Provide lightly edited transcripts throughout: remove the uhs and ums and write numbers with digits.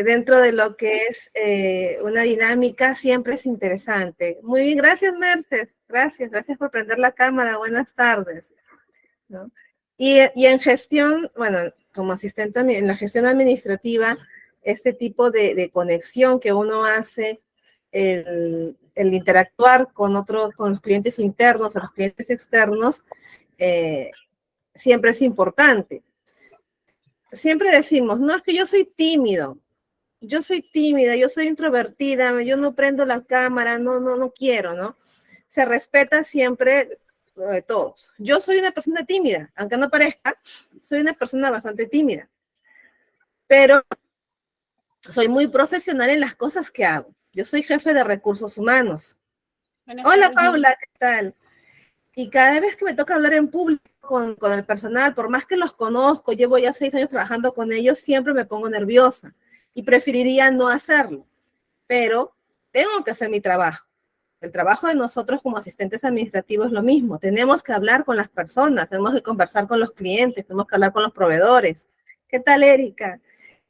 dentro de lo que es una dinámica siempre es interesante. Muy bien, gracias Merces, gracias por prender la cámara, buenas tardes, ¿no? Y en gestión, bueno, como asistente en la gestión administrativa, este tipo de conexión que uno hace, el interactuar con los clientes internos o los clientes externos, siempre es importante. Siempre decimos, no, es que yo soy tímido, yo soy tímida, yo soy introvertida, yo no prendo la cámara, no quiero, ¿no? Se respeta siempre lo de todos. Yo soy una persona tímida, aunque no parezca, soy una persona bastante tímida, pero soy muy profesional en las cosas que hago. Yo soy jefe de recursos humanos. Hola Paula, ¿qué tal? Y cada vez que me toca hablar en público con el personal, por más que los conozco, llevo ya 6 años trabajando con ellos, siempre me pongo nerviosa y preferiría no hacerlo, pero tengo que hacer mi trabajo. El trabajo de nosotros como asistentes administrativos es lo mismo. Tenemos que hablar con las personas, tenemos que conversar con los clientes, tenemos que hablar con los proveedores. ¿Qué tal, Erika?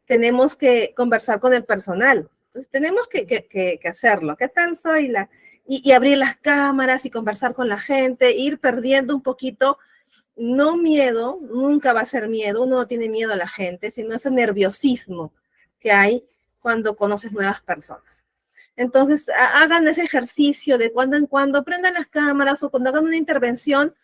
Tenemos que conversar con el personal. Entonces, tenemos que hacerlo. ¿Qué tal, Zoila? Y abrir las cámaras y conversar con la gente, ir perdiendo un poquito, no miedo, nunca va a ser miedo, uno no tiene miedo a la gente, sino ese nerviosismo que hay cuando conoces nuevas personas. Entonces, hagan ese ejercicio de cuando en cuando, prendan las cámaras o cuando hagan una intervención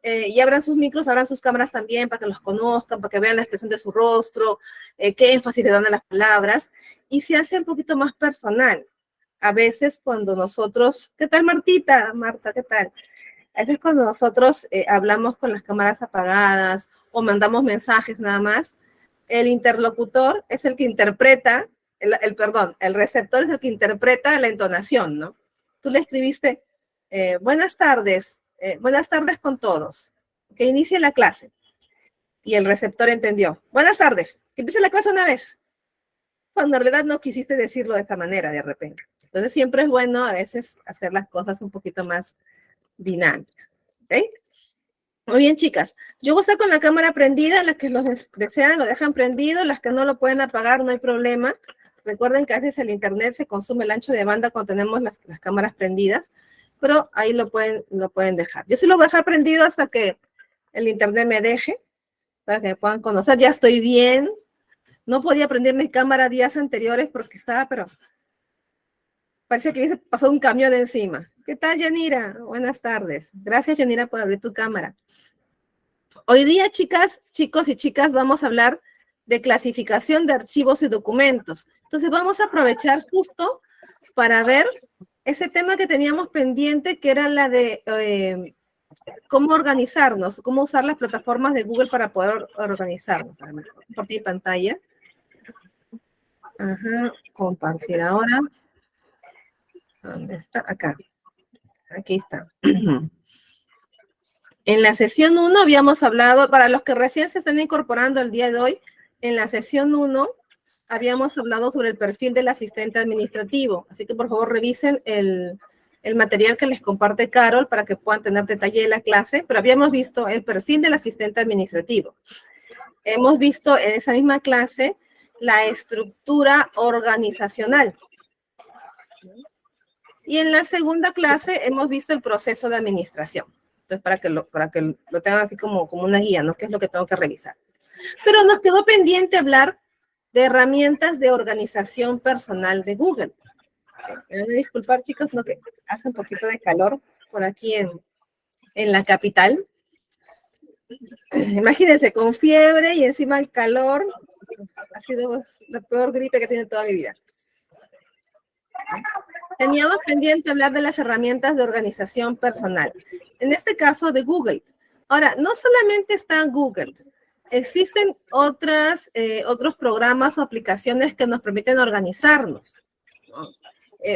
y abran sus micros, abran sus cámaras también para que los conozcan, para que vean la expresión de su rostro, qué énfasis le dan a las palabras, y se hace un poquito más personal. A veces cuando nosotros, ¿qué tal Martita? Marta, ¿qué tal? A veces cuando nosotros hablamos con las cámaras apagadas o mandamos mensajes nada más, el interlocutor es el que interpreta, el receptor es el que interpreta la entonación, ¿no? Tú le escribiste, buenas tardes con todos, que inicie la clase. Y el receptor entendió, buenas tardes, que empiece la clase una vez. Cuando en realidad no quisiste decirlo de esa manera de repente. Entonces siempre es bueno a veces hacer las cosas un poquito más dinámicas. ¿Okay? Muy bien, chicas. Yo voy a estar con la cámara prendida. Las que lo desean lo dejan prendido. Las que no lo pueden apagar, no hay problema. Recuerden que a veces el internet se consume el ancho de banda cuando tenemos las cámaras prendidas, pero ahí lo pueden dejar. Yo sí lo voy a dejar prendido hasta que el internet me deje, para que me puedan conocer. Ya estoy bien. No podía prender mi cámara días anteriores porque estaba, pero parece que hubiese pasado un camión de encima. ¿Qué tal, Yanira? Buenas tardes. Gracias, Yanira, por abrir tu cámara. Hoy día, chicas, chicos y chicas, vamos a hablar de clasificación de archivos y documentos. Entonces, vamos a aprovechar justo para ver ese tema que teníamos pendiente, que era la de cómo organizarnos, cómo usar las plataformas de Google para poder organizarnos. Compartir pantalla. Ajá, compartir ahora. ¿Dónde está? Acá. Aquí está. En la sesión 1 habíamos hablado, para los que recién se están incorporando el día de hoy, en la sesión 1 habíamos hablado sobre el perfil del asistente administrativo. Así que por favor revisen el material que les comparte Carol para que puedan tener detalle de la clase, pero habíamos visto el perfil del asistente administrativo. Hemos visto en esa misma clase la estructura organizacional. Y en la segunda clase hemos visto el proceso de administración. Entonces, para que lo tengan así como una guía, ¿no? ¿Qué es lo que tengo que revisar? Pero nos quedó pendiente hablar de herramientas de organización personal de Google. Me van a disculpar, chicos, no, que hace un poquito de calor por aquí en la capital. Imagínense, con fiebre y encima el calor, ha sido la peor gripe que he tenido toda mi vida. Teníamos pendiente hablar de las herramientas de organización personal. En este caso, de Google. Ahora, no solamente está Google. Existen otros programas o aplicaciones que nos permiten organizarnos.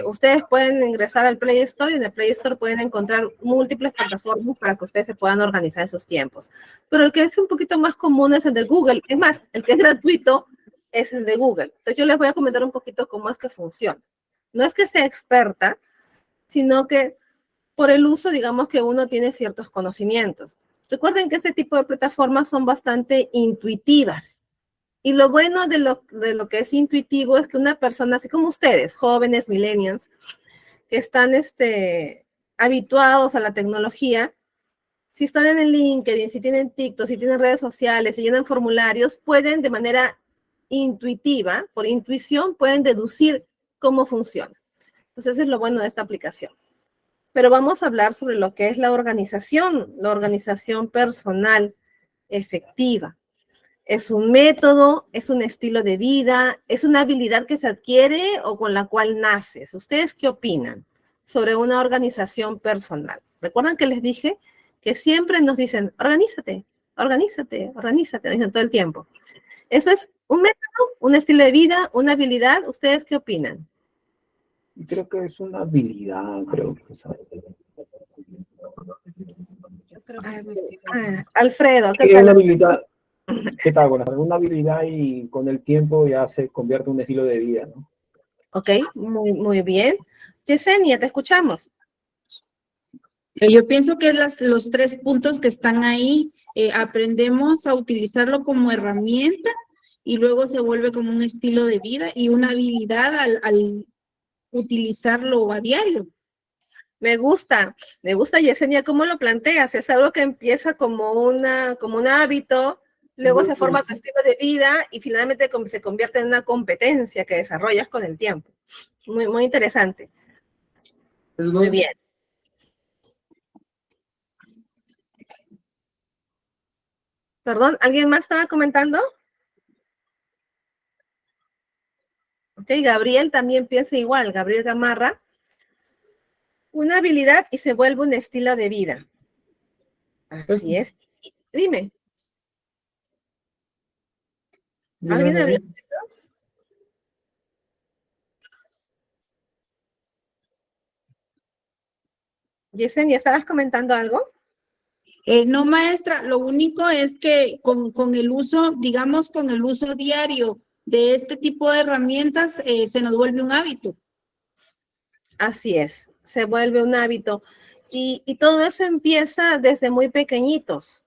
Ustedes pueden ingresar al Play Store y en el Play Store pueden encontrar múltiples plataformas para que ustedes se puedan organizar en sus tiempos. Pero el que es un poquito más común es el de Google. Es más, el que es gratuito es el de Google. Entonces yo les voy a comentar un poquito cómo es que funciona. No es que sea experta, sino que por el uso, digamos que uno tiene ciertos conocimientos. Recuerden que este tipo de plataformas son bastante intuitivas. Y lo bueno de lo que es intuitivo es que una persona, así como ustedes, jóvenes, millennials, que están habituados a la tecnología, si están en el LinkedIn, si tienen TikTok, si tienen redes sociales, si llenan formularios, pueden de manera intuitiva, por intuición, pueden deducir cómo funciona. Entonces, eso es lo bueno de esta aplicación. Pero vamos a hablar sobre lo que es la organización personal efectiva. ¿Es un método? ¿Es un estilo de vida? ¿Es una habilidad que se adquiere o con la cual naces? ¿Ustedes qué opinan sobre una organización personal? ¿Recuerdan que les dije que siempre nos dicen, organízate, organízate, organízate, dicen todo el tiempo? ¿Eso es un método, un estilo de vida, una habilidad? ¿Ustedes qué opinan? Creo que es una habilidad, creo que es Alfredo, ¿qué que tal? una habilidad, ¿qué tal? Bueno, una habilidad y con el tiempo ya se convierte en un estilo de vida, ¿no? Ok, muy bien. Yesenia, te escuchamos. Yo pienso que los 3 puntos que están ahí, aprendemos a utilizarlo como herramienta y luego se vuelve como un estilo de vida y una habilidad al utilizarlo a diario. Me gusta, Yesenia, cómo lo planteas. Es algo que empieza como un hábito, luego se forma tu estilo de vida y finalmente se convierte en una competencia que desarrollas con el tiempo. Muy interesante. Muy bien. Perdón, ¿alguien más estaba comentando? Ok, Gabriel también piensa igual, Gabriel Gamarra. Una habilidad y se vuelve un estilo de vida. Así es. Dime. ¿Alguien habló? Yesenia, ¿estabas comentando algo? No, maestra, lo único es que con el uso, digamos, con el uso diario de este tipo de herramientas, se nos vuelve un hábito. Así es, se vuelve un hábito. Y todo eso empieza desde muy pequeñitos.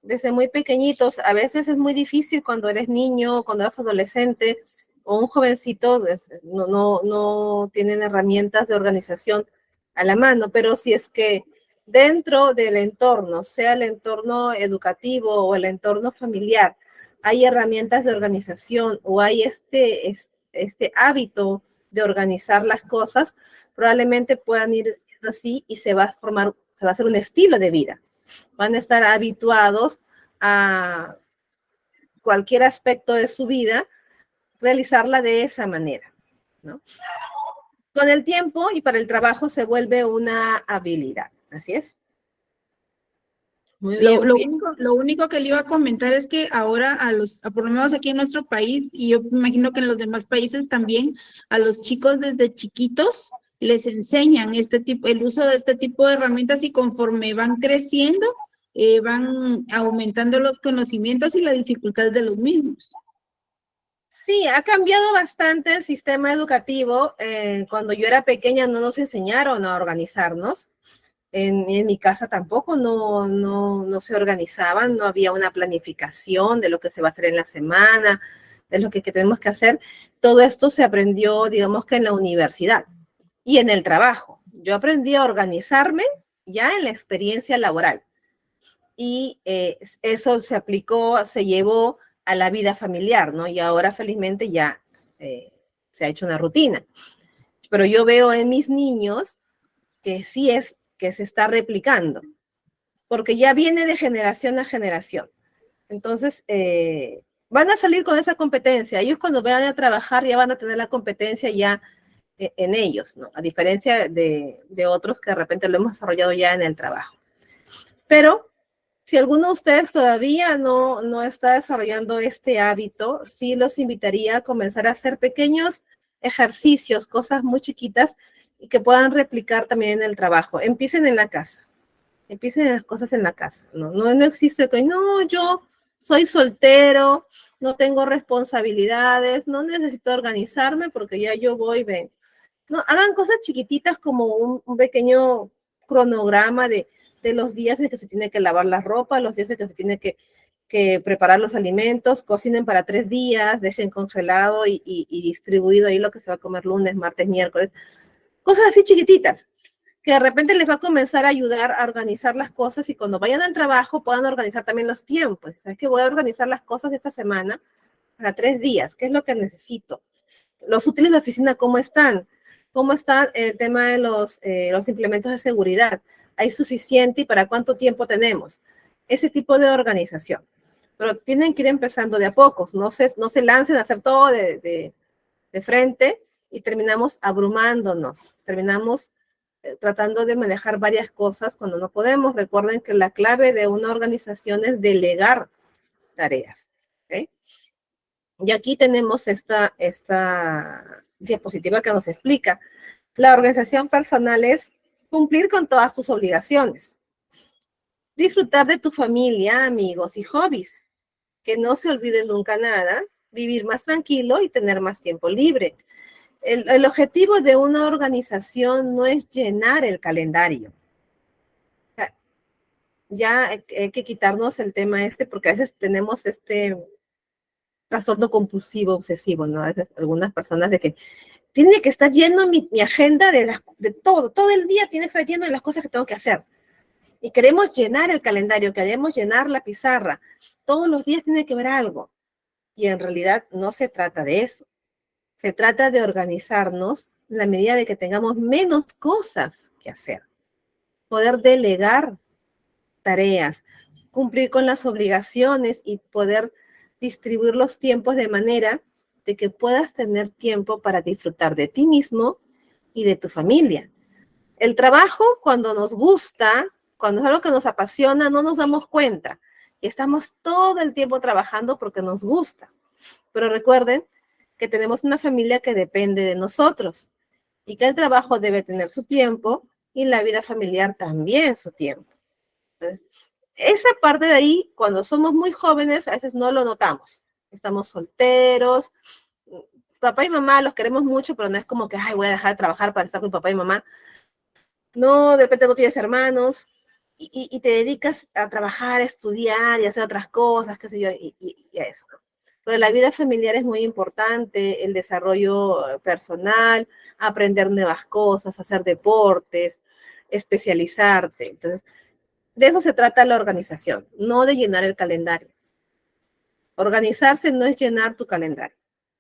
Desde muy pequeñitos. A veces es muy difícil cuando eres niño, cuando eres adolescente o un jovencito, no tienen herramientas de organización a la mano, pero si es que dentro del entorno, sea el entorno educativo o el entorno familiar, hay herramientas de organización o hay este hábito de organizar las cosas, probablemente puedan ir siendo así y se va a hacer un estilo de vida. Van a estar habituados a cualquier aspecto de su vida, realizarla de esa manera, ¿no? Con el tiempo y para el trabajo se vuelve una habilidad, así es. Muy bien. Lo único que le iba a comentar es que ahora por lo menos aquí en nuestro país, y yo me imagino que en los demás países también, a los chicos desde chiquitos les enseñan el uso de este tipo de herramientas y conforme van creciendo, van aumentando los conocimientos y la dificultad de los mismos. Sí, ha cambiado bastante el sistema educativo. Cuando yo era pequeña no nos enseñaron a organizarnos. En mi casa tampoco no se organizaban, no había una planificación de lo que se va a hacer en la semana, de lo que tenemos que hacer. Todo esto se aprendió, digamos que en la universidad y en el trabajo. Yo aprendí a organizarme ya en la experiencia laboral y eso se aplicó, se llevó a la vida familiar, ¿no? Y ahora felizmente ya se ha hecho una rutina. Pero yo veo en mis niños que sí es que se está replicando, porque ya viene de generación a generación. Entonces, van a salir con esa competencia. Ellos cuando vayan a trabajar ya van a tener la competencia ya en ellos, ¿no? A diferencia de otros que de repente lo hemos desarrollado ya en el trabajo. Pero si alguno de ustedes todavía no está desarrollando este hábito, sí los invitaría a comenzar a hacer pequeños ejercicios, cosas muy chiquitas y que puedan replicar también en el trabajo. Empiecen en la casa. Empiecen las cosas en la casa. No existe que no, yo soy soltero, no tengo responsabilidades, no necesito organizarme porque ya yo voy, ven. No, hagan cosas chiquititas como un pequeño cronograma de los días en que se tiene que lavar la ropa, los días en que se tiene que que preparar los alimentos, cocinen para 3 días, dejen congelado y distribuido ahí lo que se va a comer lunes, martes, miércoles. Cosas así chiquititas, que de repente les va a comenzar a ayudar a organizar las cosas y cuando vayan al trabajo puedan organizar también los tiempos. ¿Sabes qué? Voy a organizar las cosas de esta semana para 3 días. ¿Qué es lo que necesito? Los útiles de oficina, ¿cómo están? ¿Cómo está el tema de los implementos de seguridad? ¿Hay suficiente y para cuánto tiempo tenemos? Ese tipo de organización. Pero tienen que ir empezando de a pocos. No se lancen a hacer todo de frente y terminamos abrumándonos. Terminamos tratando de manejar varias cosas cuando no podemos. Recuerden que la clave de una organización es delegar tareas. ¿Okay? Y aquí tenemos esta diapositiva que nos explica. La organización personal es cumplir con todas tus obligaciones. Disfrutar de tu familia, amigos y hobbies. Que no se olviden nunca nada. Vivir más tranquilo y tener más tiempo libre. El objetivo de una organización no es llenar el calendario. Ya hay que quitarnos el tema porque a veces tenemos trastorno compulsivo, obsesivo, ¿no? A veces algunas personas de que tiene que estar lleno mi agenda de todo el día tiene que estar lleno de las cosas que tengo que hacer. Y queremos llenar el calendario, queremos llenar la pizarra. Todos los días tiene que haber algo. Y en realidad no se trata de eso. Se trata de organizarnos en la medida de que tengamos menos cosas que hacer. Poder delegar tareas, cumplir con las obligaciones y poder distribuir los tiempos de manera de que puedas tener tiempo para disfrutar de ti mismo y de tu familia. El trabajo, cuando nos gusta, cuando es algo que nos apasiona, no nos damos cuenta. Y estamos todo el tiempo trabajando porque nos gusta. Pero recuerden que tenemos una familia que depende de nosotros y que el trabajo debe tener su tiempo y la vida familiar también su tiempo. Entonces, esa parte de ahí, cuando somos muy jóvenes, a veces no lo notamos. Estamos solteros, papá y mamá los queremos mucho, pero no es como que, ay, voy a dejar de trabajar para estar con papá y mamá. No, de repente no tienes hermanos y te dedicas a trabajar, a estudiar y a hacer otras cosas, qué sé yo, y a eso. Pero la vida familiar es muy importante, el desarrollo personal, aprender nuevas cosas, hacer deportes, especializarte. Entonces, de eso se trata la organización, no de llenar el calendario. Organizarse no es llenar tu calendario.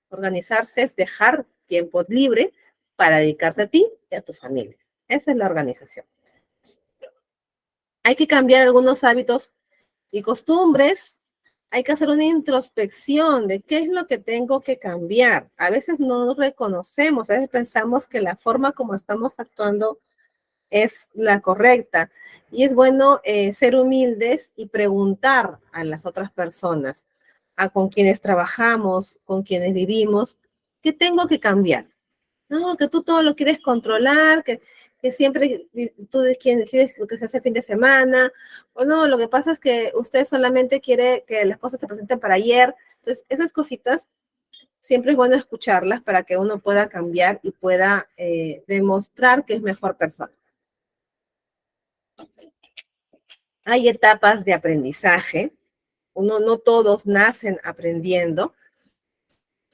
Organizarse es dejar tiempo libre para dedicarte a ti y a tu familia. Esa es la organización. Hay que cambiar algunos hábitos y costumbres. Hay que hacer una introspección de qué es lo que tengo que cambiar. A veces no reconocemos, a veces pensamos que la forma como estamos actuando es la correcta. Y es bueno ser humildes y preguntar a las otras personas, con quienes trabajamos, con quienes vivimos, ¿qué tengo que cambiar? No, que tú todo lo quieres controlar, que siempre tú quien decides lo que se hace el fin de semana, o no, lo que pasa es que usted solamente quiere que las cosas se presenten para ayer. Entonces, esas cositas siempre es bueno escucharlas para que uno pueda cambiar y pueda demostrar que es mejor persona. Hay etapas de aprendizaje. No todos nacen aprendiendo.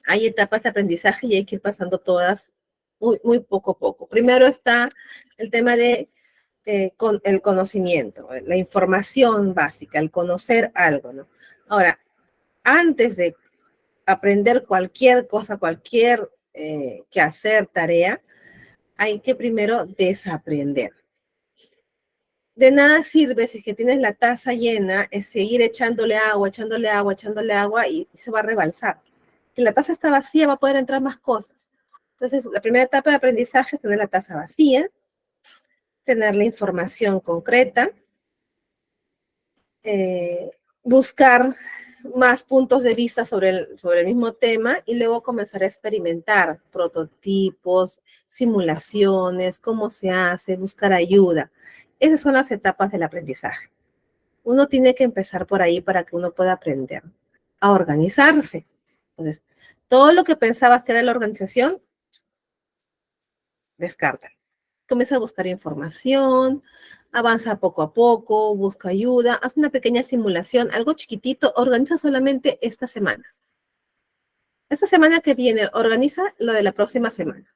Hay etapas de aprendizaje y hay que ir pasando todas muy poco a poco. Primero está el tema de con el conocimiento, la información básica, el conocer algo, ¿no? Ahora, antes de aprender cualquier cosa, cualquier quehacer, tarea, hay que primero desaprender. De nada sirve si es que tienes la taza llena, es seguir echándole agua, echándole agua, echándole agua y se va a rebalsar. Si la taza está vacía, va a poder entrar más cosas. Entonces, la primera etapa de aprendizaje es tener la taza vacía, tener la información concreta, buscar más puntos de vista sobre el mismo tema y luego comenzar a experimentar prototipos, simulaciones, cómo se hace, buscar ayuda. Esas son las etapas del aprendizaje. Uno tiene que empezar por ahí para que uno pueda aprender a organizarse. Entonces, todo lo que pensabas que era la organización, descarta. comienza a buscar información, avanza poco a poco, busca ayuda, haz una pequeña simulación, algo chiquitito, organiza solamente esta semana. Esta semana que viene, organiza lo de la próxima semana.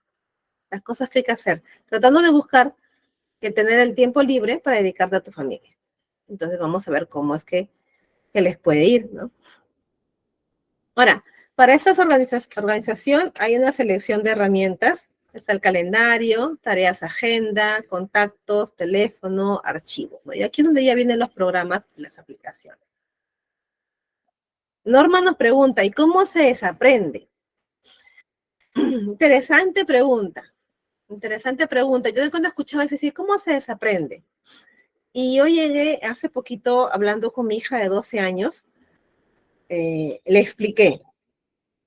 Las cosas que hay que hacer, tratando de buscar que tener el tiempo libre para dedicarte a tu familia. Entonces vamos a ver cómo es que les puede ir, ¿no? Ahora, para esta organización hay una selección de herramientas. Está el calendario, tareas, agenda, contactos, teléfono, archivos, ¿no? Y aquí es donde ya vienen los programas y las aplicaciones. Norma nos pregunta, ¿y cómo se desaprende? Interesante pregunta. Interesante pregunta. Yo cuando escuchaba decir, ¿cómo se desaprende? Y yo llegué hace poquito hablando con mi hija de 12 años, le expliqué.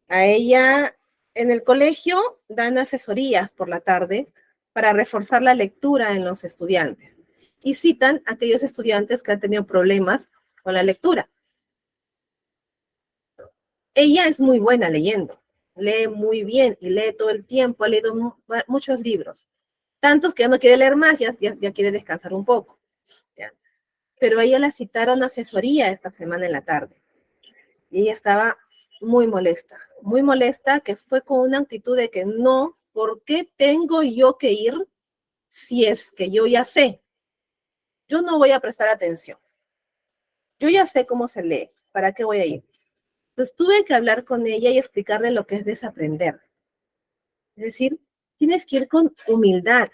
A ella en el colegio dan asesorías por la tarde para reforzar la lectura en los estudiantes y citan a aquellos estudiantes que han tenido problemas con la lectura. Ella es muy buena leyendo, lee muy bien y lee todo el tiempo, ha leído muchos libros, tantos que ya no quiere leer más, ya quiere descansar un poco. ¿Ya? Pero a ella la citaron a asesoría esta semana en la tarde y ella estaba muy molesta, que fue con una actitud de que no, ¿por qué tengo yo que ir si es que yo ya sé? Yo no voy a prestar atención. Yo ya sé cómo se lee, ¿para qué voy a ir? Entonces tuve que hablar con ella y explicarle lo que es desaprender. Es decir, tienes que ir con humildad.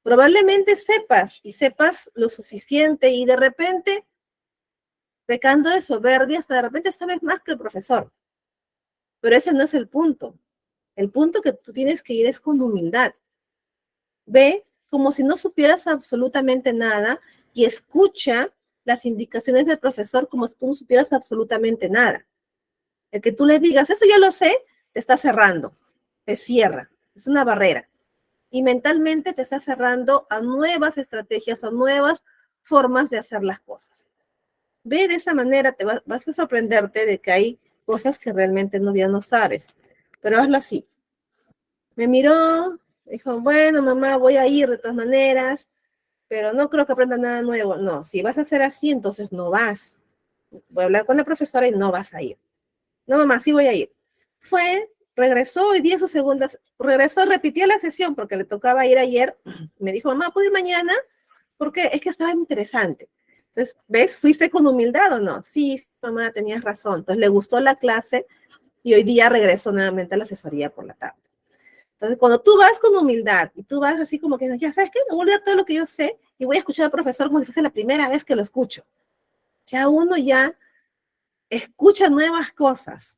Probablemente sepas lo suficiente y de repente, pecando de soberbia, hasta de repente sabes más que el profesor. Pero ese no es el punto. El punto que tú tienes que ir es con humildad. Ve como si no supieras absolutamente nada y escucha las indicaciones del profesor como si tú no supieras absolutamente nada. El que tú le digas, eso ya lo sé, te está cerrando, te cierra, es una barrera. Y mentalmente te está cerrando a nuevas estrategias, a nuevas formas de hacer las cosas. Ve de esa manera, vas a sorprenderte de que hay cosas que realmente ya no sabes, pero hazlo así. Me miró, dijo, bueno, mamá, voy a ir de todas maneras, pero no creo que aprenda nada nuevo. No, si vas a hacer así, entonces no vas. Voy a hablar con la profesora y no vas a ir. No, mamá, sí voy a ir. Fue, regresó y 10 segundos, regresó, repitió la sesión porque le tocaba ir ayer. Me dijo, mamá, ¿puedo ir mañana? Porque es que estaba interesante. Entonces, ¿ves? ¿Fuiste con humildad o no? Sí, mamá, tenías razón. Entonces, le gustó la clase y hoy día regresó nuevamente a la asesoría por la tarde. Entonces, cuando tú vas con humildad y tú vas así como que, ya sabes qué, me voy a olvidar todo lo que yo sé y voy a escuchar al profesor como si fuese la primera vez que lo escucho. Ya uno ya escucha nuevas cosas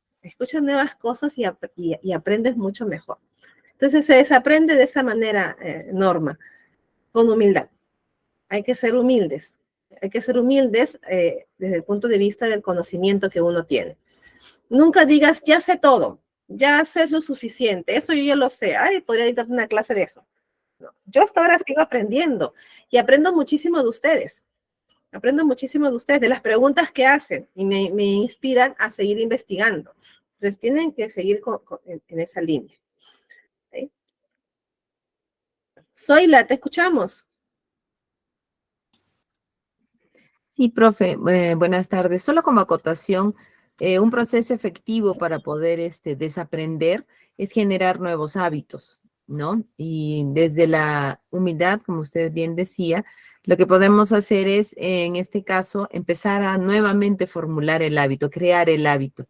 y aprendes mucho mejor. Entonces, se desaprende de esa manera, Norma, con humildad. Hay que ser humildes. Hay que ser humildes desde el punto de vista del conocimiento que uno tiene. Nunca digas, ya sé todo, ya sé lo suficiente, eso yo ya lo sé. Ay, podría dictarte una clase de eso. No. Yo hasta ahora sigo aprendiendo y aprendo muchísimo de ustedes. Aprendo muchísimo de ustedes, de las preguntas que hacen y me inspiran a seguir investigando. Entonces, tienen que seguir en esa línea. ¿Sí? Zoila, te escuchamos. Sí, profe, buenas tardes. Solo como acotación, un proceso efectivo para poder desaprender es generar nuevos hábitos, ¿no? Y desde la humildad, como usted bien decía, lo que podemos hacer es, en este caso, empezar a nuevamente formular el hábito, crear el hábito.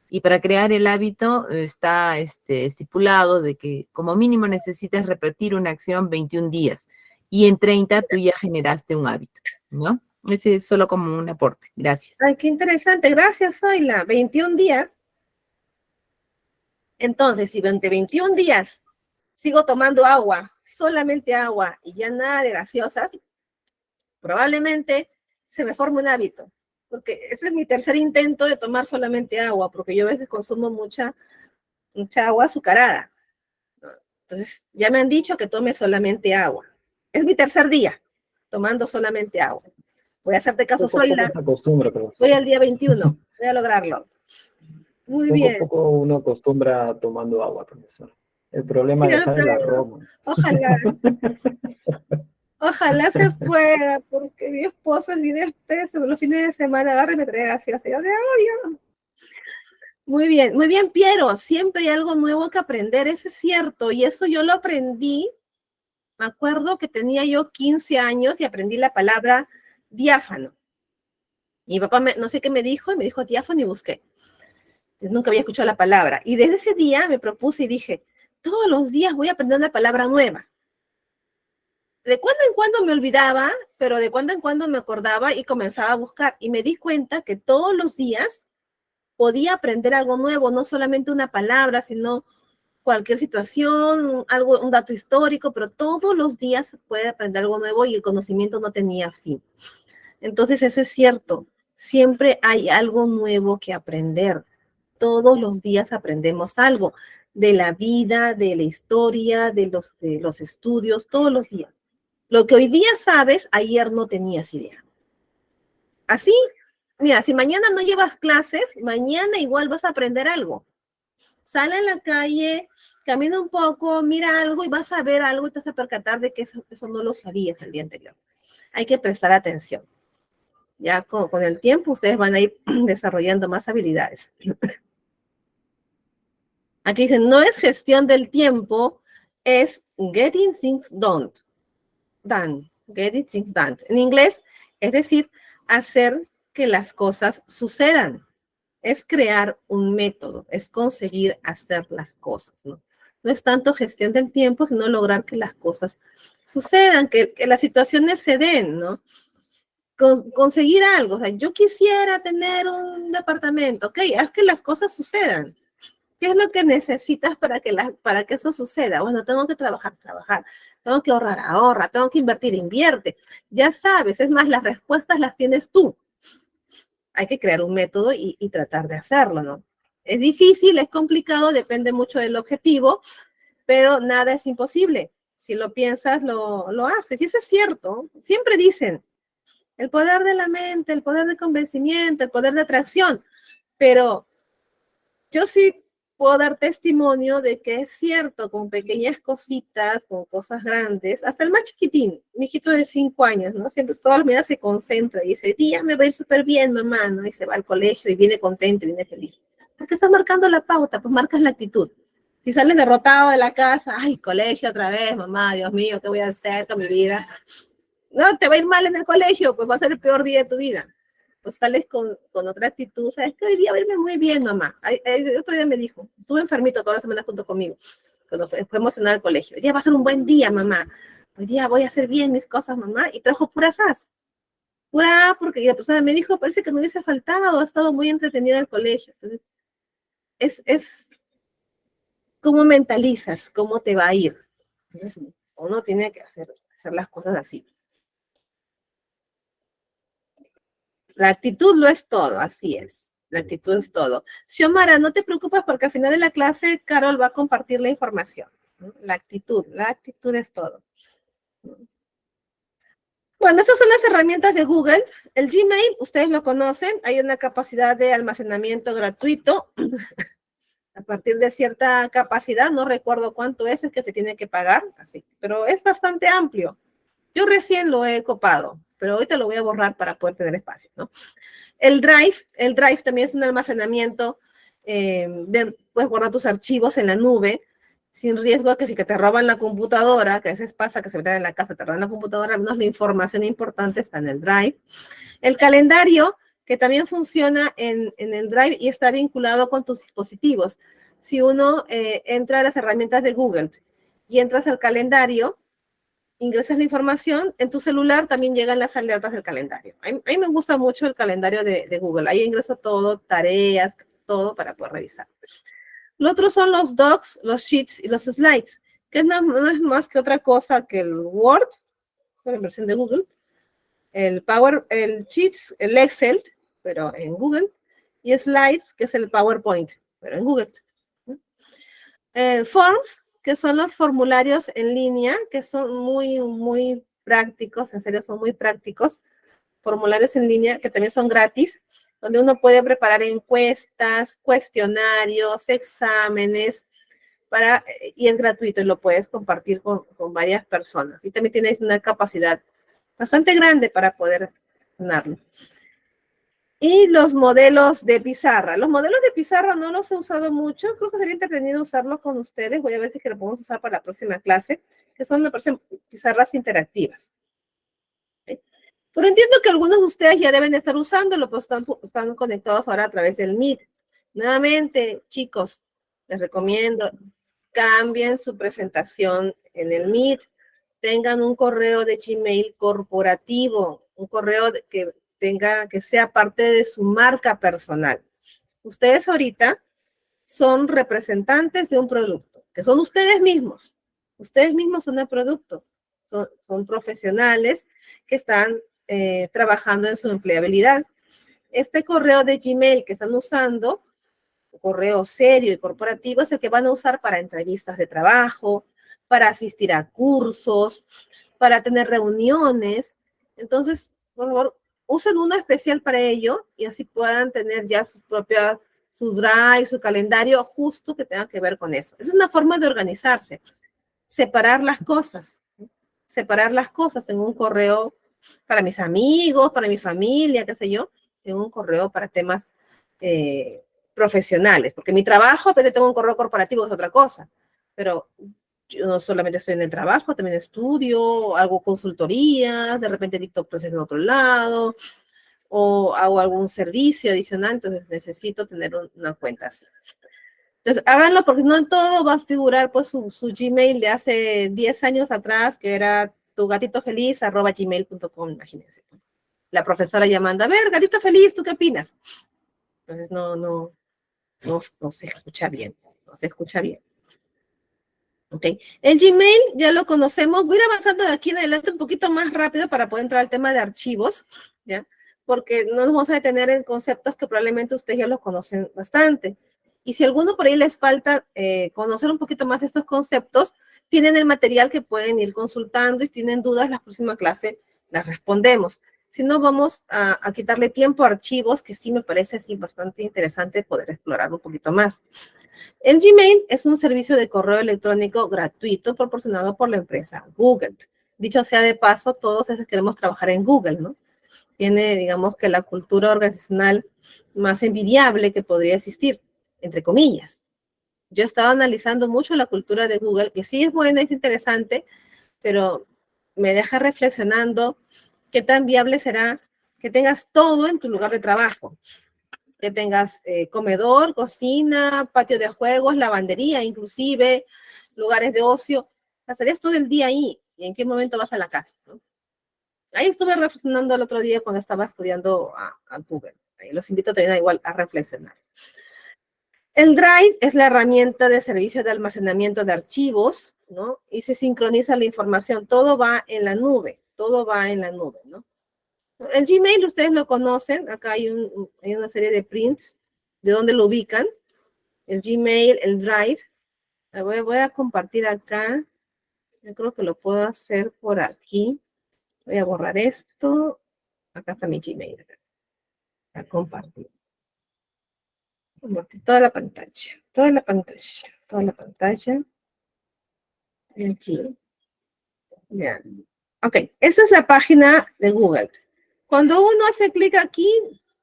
Y para crear el hábito está estipulado de que como mínimo necesitas repetir una acción 21 días y en 30 tú ya generaste un hábito, ¿no? Ese es solo como un aporte. Gracias. Ay, qué interesante. Gracias, Zoila. 21 días. Entonces, si durante 21 días sigo tomando agua, solamente agua y ya nada de gaseosas, probablemente se me forme un hábito. Porque ese es mi tercer intento de tomar solamente agua, porque yo a veces consumo mucha agua azucarada. Entonces, ya me han dicho que tome solamente agua. Es mi tercer día tomando solamente agua. Voy a hacerte caso, Zoila. Voy al día 21. Voy a lograrlo. Muy bien. Poco a poco uno acostumbra tomando agua, profesor. El problema Sí, ya saben la Alfredo, Roma. ojalá, ojalá se pueda, porque mi esposo es bien espeso, los fines de semana agarra y me trae gaseosa. Yo de odio. Muy bien, Piero, siempre hay algo nuevo que aprender, eso es cierto, y eso yo lo aprendí, me acuerdo que tenía yo 15 años y aprendí la palabra diáfano. Mi papá no sé qué me dijo, y me dijo diáfano y busqué. Yo nunca había escuchado la palabra. Y desde ese día me propuse y dije, todos los días voy a aprender una palabra nueva. De cuando en cuando me olvidaba, pero de cuando en cuando me acordaba y comenzaba a buscar. Y me di cuenta que todos los días podía aprender algo nuevo, no solamente una palabra, sino cualquier situación, algo, un dato histórico, pero todos los días se puede aprender algo nuevo y el conocimiento no tenía fin. Entonces eso es cierto, siempre hay algo nuevo que aprender. Todos los días aprendemos algo de la vida, de la historia, de los estudios, todos los días. Lo que hoy día sabes, ayer no tenías idea. Así, mira, si mañana no llevas clases, mañana igual vas a aprender algo. Sale a la calle, camina un poco, mira algo y vas a ver algo y te vas a percatar de que eso no lo sabías el día anterior. Hay que prestar atención. Ya con el tiempo ustedes van a ir desarrollando más habilidades. Aquí dicen, no es gestión del tiempo, es getting things done. Getting things done. En inglés, es decir, hacer que las cosas sucedan. Es crear un método, es conseguir hacer las cosas, ¿no? No es tanto gestión del tiempo, sino lograr que las cosas sucedan, que las situaciones se den, ¿no? Conseguir algo, o sea, yo quisiera tener un departamento, ok, haz que las cosas sucedan. ¿Qué es lo que necesitas para que eso suceda? Bueno, tengo que trabajar, tengo que ahorra, tengo que invierte. Ya sabes, es más, las respuestas las tienes tú. Hay que crear un método y tratar de hacerlo, ¿no? Es difícil, es complicado, depende mucho del objetivo, pero nada es imposible. Si lo piensas, lo haces. Y eso es cierto. Siempre dicen, el poder de la mente, el poder de convencimiento, el poder de atracción. Pero yo sí puedo dar testimonio de que es cierto, con pequeñas cositas, con cosas grandes, hasta el más chiquitín, mi hijito de 5 años, ¿no? Siempre todas las mañanas se concentra y dice, día me va a ir súper bien, mamá, ¿no? Y se va al colegio y viene contento y viene feliz. ¿Por qué estás marcando la pauta? Pues marcas la actitud. Si sales derrotado de la casa, ay, colegio otra vez, mamá, Dios mío, ¿qué voy a hacer con mi vida? No, te va a ir mal en el colegio, pues va a ser el peor día de tu vida. Pues sales con otra actitud, sabes que hoy día va a irme muy bien, mamá. Otro día me dijo, estuve enfermito toda la semana junto conmigo, cuando fue emocional al colegio. Hoy día va a ser un buen día, mamá. Hoy día voy a hacer bien mis cosas, mamá. Y trajo pura sas. Pura, porque la persona me dijo, parece que me hubiese faltado, ha estado muy entretenida en el colegio. Entonces, es cómo mentalizas, cómo te va a ir. Entonces, uno tiene que hacer las cosas así. La actitud lo es todo, así es. La actitud es todo. Xiomara, no te preocupes porque al final de la clase Carol va a compartir la información, ¿no? La actitud es todo. Bueno, esas son las herramientas de Google. El Gmail, ustedes lo conocen, hay una capacidad de almacenamiento gratuito. A partir de cierta capacidad, no recuerdo cuánto es que se tiene que pagar, así, pero es bastante amplio. Yo recién lo he copado, pero ahorita lo voy a borrar para poder tener espacio, ¿no? El Drive también es un almacenamiento, puedes guardar tus archivos en la nube, sin riesgo de que si que te roban la computadora, que a veces pasa que se meten en la casa, te roban la computadora, al menos la información importante está en el Drive. El calendario, que también funciona en el Drive y está vinculado con tus dispositivos. Si uno entra a las herramientas de Google y entras al calendario, ingresas la información, en tu celular también llegan las alertas del calendario. A mí me gusta mucho el calendario de Google. Ahí ingreso todo, tareas, todo para poder revisar. Lo otro son los docs, los sheets y los slides, que no es más que otra cosa que el Word, la versión de Google, el el Sheets, el Excel, pero en Google, y Slides, que es el PowerPoint, pero en Google. Forms, que son los formularios en línea, que son muy prácticos, en serio son muy prácticos. Formularios en línea que también son gratis, donde uno puede preparar encuestas, cuestionarios, exámenes, y es gratuito y lo puedes compartir con varias personas. Y también tienes una capacidad bastante grande para poder llenarlo. Y los modelos de pizarra. Los modelos de pizarra no los he usado mucho. Creo que sería entretenido usarlos con ustedes. Voy a ver si que lo podemos usar para la próxima clase, que son, me parecen, pizarras interactivas. ¿Okay? Pero entiendo que algunos de ustedes ya deben estar usándolo, pues están conectados ahora a través del Meet. Nuevamente, chicos, les recomiendo, cambien su presentación en el Meet. Tengan un correo de Gmail corporativo, un correo que sea parte de su marca personal. Ustedes ahorita son representantes de un producto, que son ustedes mismos. Ustedes mismos son el producto. Son profesionales que están trabajando en su empleabilidad. Este correo de Gmail que están usando, correo serio y corporativo, es el que van a usar para entrevistas de trabajo, para asistir a cursos, para tener reuniones. Entonces, por favor, usen uno especial para ello y así puedan tener ya su drive, su calendario justo que tenga que ver con eso. Es una forma de organizarse. Separar las cosas. Separar las cosas. Tengo un correo para mis amigos, para mi familia, qué sé yo. Tengo un correo para temas profesionales, porque mi trabajo, a veces tengo un correo corporativo, es otra cosa. Pero yo no solamente estoy en el trabajo, también estudio, hago consultorías, de repente dicto clases en otro lado, o hago algún servicio adicional, entonces necesito tener una cuenta así. Entonces, háganlo porque no en todo va a figurar pues su Gmail de hace 10 años atrás, que era tugatitofeliz@gmail.com, imagínense. La profesora llamando, a ver, gatito feliz, ¿tú qué opinas? Entonces, no se escucha bien, no se escucha bien. ¿Ok? El Gmail ya lo conocemos. Voy a ir avanzando de aquí en adelante un poquito más rápido para poder entrar al tema de archivos, ¿ya? Porque no nos vamos a detener en conceptos que probablemente ustedes ya los conocen bastante. Y si a alguno por ahí les falta conocer un poquito más estos conceptos, tienen el material que pueden ir consultando y si tienen dudas, la próxima clase las respondemos. Si no, vamos a quitarle tiempo a archivos, que sí me parece así bastante interesante poder explorar un poquito más. El Gmail es un servicio de correo electrónico gratuito proporcionado por la empresa Google. Dicho sea de paso, todos esos queremos trabajar en Google, ¿no? Tiene, digamos, que la cultura organizacional más envidiable que podría existir, entre comillas. Yo he estado analizando mucho la cultura de Google, que sí es buena, es interesante, pero me deja reflexionando qué tan viable será que tengas todo en tu lugar de trabajo. Que tengas comedor, cocina, patio de juegos, lavandería, inclusive, lugares de ocio. Pasarías todo el día ahí. ¿Y en qué momento vas a la casa? ¿No? Ahí estuve reflexionando el otro día cuando estaba estudiando a Google. Ahí los invito también igual a reflexionar. El Drive es la herramienta de servicio de almacenamiento de archivos, ¿no? Y se sincroniza la información. Todo va en la nube. Todo va en la nube, ¿no? El Gmail, ustedes lo conocen. Acá hay una serie de prints de dónde lo ubican. El Gmail, el Drive. Voy a compartir acá. Yo creo que lo puedo hacer por aquí. Voy a borrar esto. Acá está mi Gmail. A compartir. Compartir toda la pantalla. Toda la pantalla. Toda la pantalla. Aquí. Ya. Ok, esa es la página de Google. Cuando uno hace clic aquí,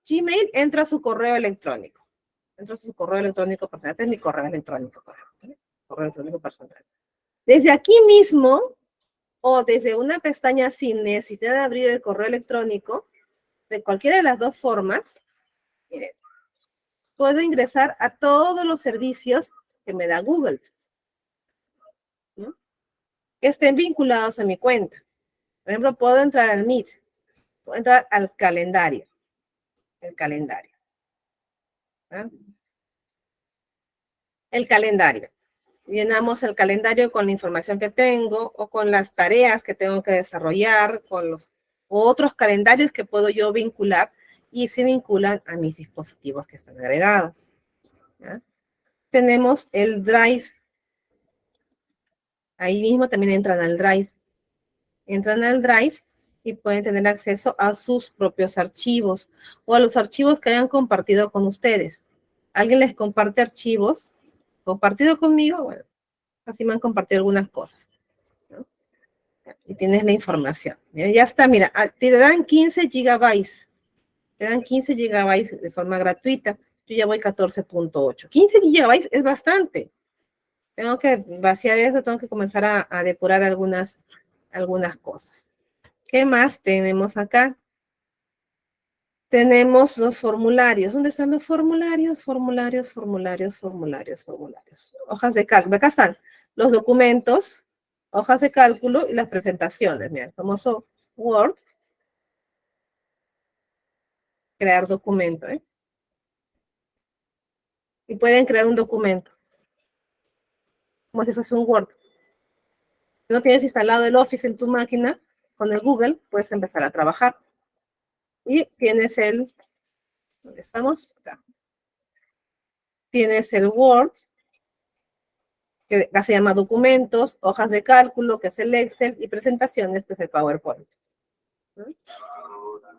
Gmail entra a su correo electrónico. Entra a su correo electrónico personal. Este es mi correo electrónico, ¿vale? Correo electrónico personal. Desde aquí mismo, o desde una pestaña sin necesidad de abrir el correo electrónico, de cualquiera de las dos formas, miren, puedo ingresar a todos los servicios que me da Google, ¿no? Que estén vinculados a mi cuenta. Por ejemplo, puedo entrar al Meet. Puedo entrar al calendario. El calendario. ¿Ah? El calendario. Llenamos el calendario con la información que tengo o con las tareas que tengo que desarrollar, con los otros calendarios que puedo yo vincular y se vinculan a mis dispositivos que están agregados. ¿Ya? Tenemos el Drive. Ahí mismo también entran al Drive. Entran al Drive y pueden tener acceso a sus propios archivos o a los archivos que hayan compartido con ustedes. ¿Alguien les comparte archivos? ¿Compartido conmigo? Bueno, Así me han compartido algunas cosas, ¿no? Y tienes la información. Mira, ya está, mira, te dan 15 gigabytes. Te dan 15 gigabytes de forma gratuita. Yo ya voy 14.8. 15 gigabytes es bastante. Tengo que vaciar eso, tengo que comenzar a depurar algunas cosas. ¿Qué más tenemos acá? Tenemos los formularios. ¿Dónde están los formularios? Formularios. Hojas de cálculo. Acá están los documentos, hojas de cálculo y las presentaciones. Mira, el famoso Word. Crear documento, ¿eh? Y pueden crear un documento, como si fuese un Word. Si no tienes instalado el Office en tu máquina, con el Google, puedes empezar a trabajar. Y tienes ¿dónde estamos? Acá. Tienes el Word, que se llama documentos, hojas de cálculo, que es el Excel, y presentaciones, que es el PowerPoint. ¿No?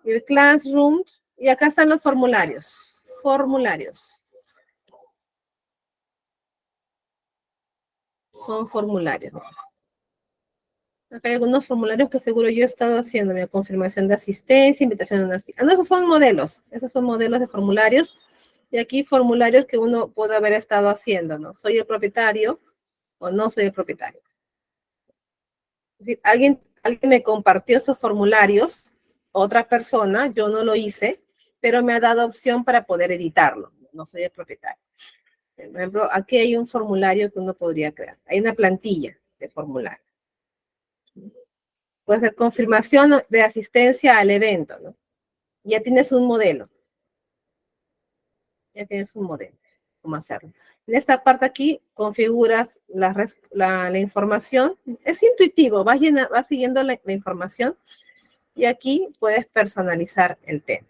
Y el Classroom, y acá están los formularios. Son formularios. Acá hay algunos formularios que seguro yo he estado haciendo. Mira, confirmación de asistencia, invitación a una cita. No, esos son modelos de formularios. Y aquí formularios que uno puede haber estado haciendo, ¿no? ¿Soy el propietario o no soy el propietario? Es decir, alguien me compartió esos formularios, otra persona, yo no lo hice, pero me ha dado opción para poder editarlo. No soy el propietario. Por ejemplo, aquí hay un formulario que uno podría crear. Hay una plantilla de formulario. Puede ser confirmación de asistencia al evento, ¿no? Ya tienes un modelo. Cómo hacerlo. En esta parte aquí configuras la información. Es intuitivo, vas siguiendo la información y aquí puedes personalizar el tema.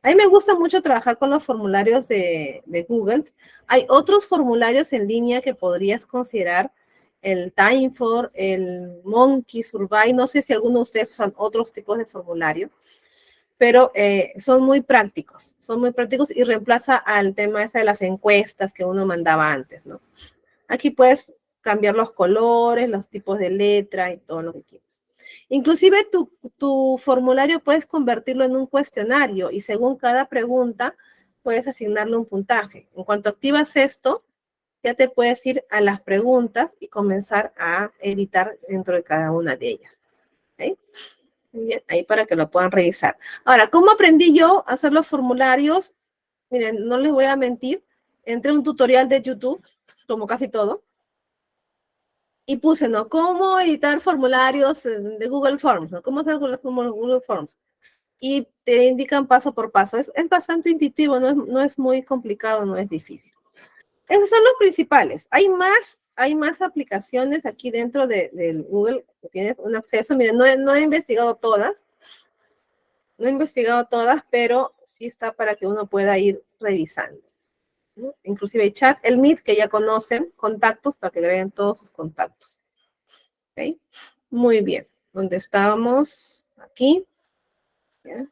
A mí me gusta mucho trabajar con los formularios de Google. Hay otros formularios en línea que podrías considerar, el Timeform, el Monkey Survey. No sé si alguno de ustedes usan otros tipos de formulario, pero son muy prácticos y reemplaza al tema ese de las encuestas que uno mandaba antes, ¿no? Aquí puedes cambiar los colores, los tipos de letra y todo lo que quieras. Inclusive tu formulario puedes convertirlo en un cuestionario y según cada pregunta puedes asignarle un puntaje. En cuanto activas esto, ya te puedes ir a las preguntas y comenzar a editar dentro de cada una de ellas. ¿Okay? Muy bien, ahí para que lo puedan revisar. Ahora, ¿cómo aprendí yo a hacer los formularios? Miren, no les voy a mentir, entré a un tutorial de YouTube, como casi todo, y puse, ¿no? ¿Cómo editar formularios de Google Forms? ¿No? ¿Cómo hacer Google Forms? Y te indican paso por paso. Es bastante intuitivo, no es muy complicado, no es difícil. Esos son los principales. Hay más aplicaciones aquí dentro del Google que tienes un acceso. Miren, no he investigado todas. Pero sí está para que uno pueda ir revisando, ¿no? Inclusive hay chat, el Meet, que ya conocen, contactos, para que agreguen todos sus contactos. ¿Okay? Muy bien. ¿Dónde estábamos? Aquí. ¿Ya?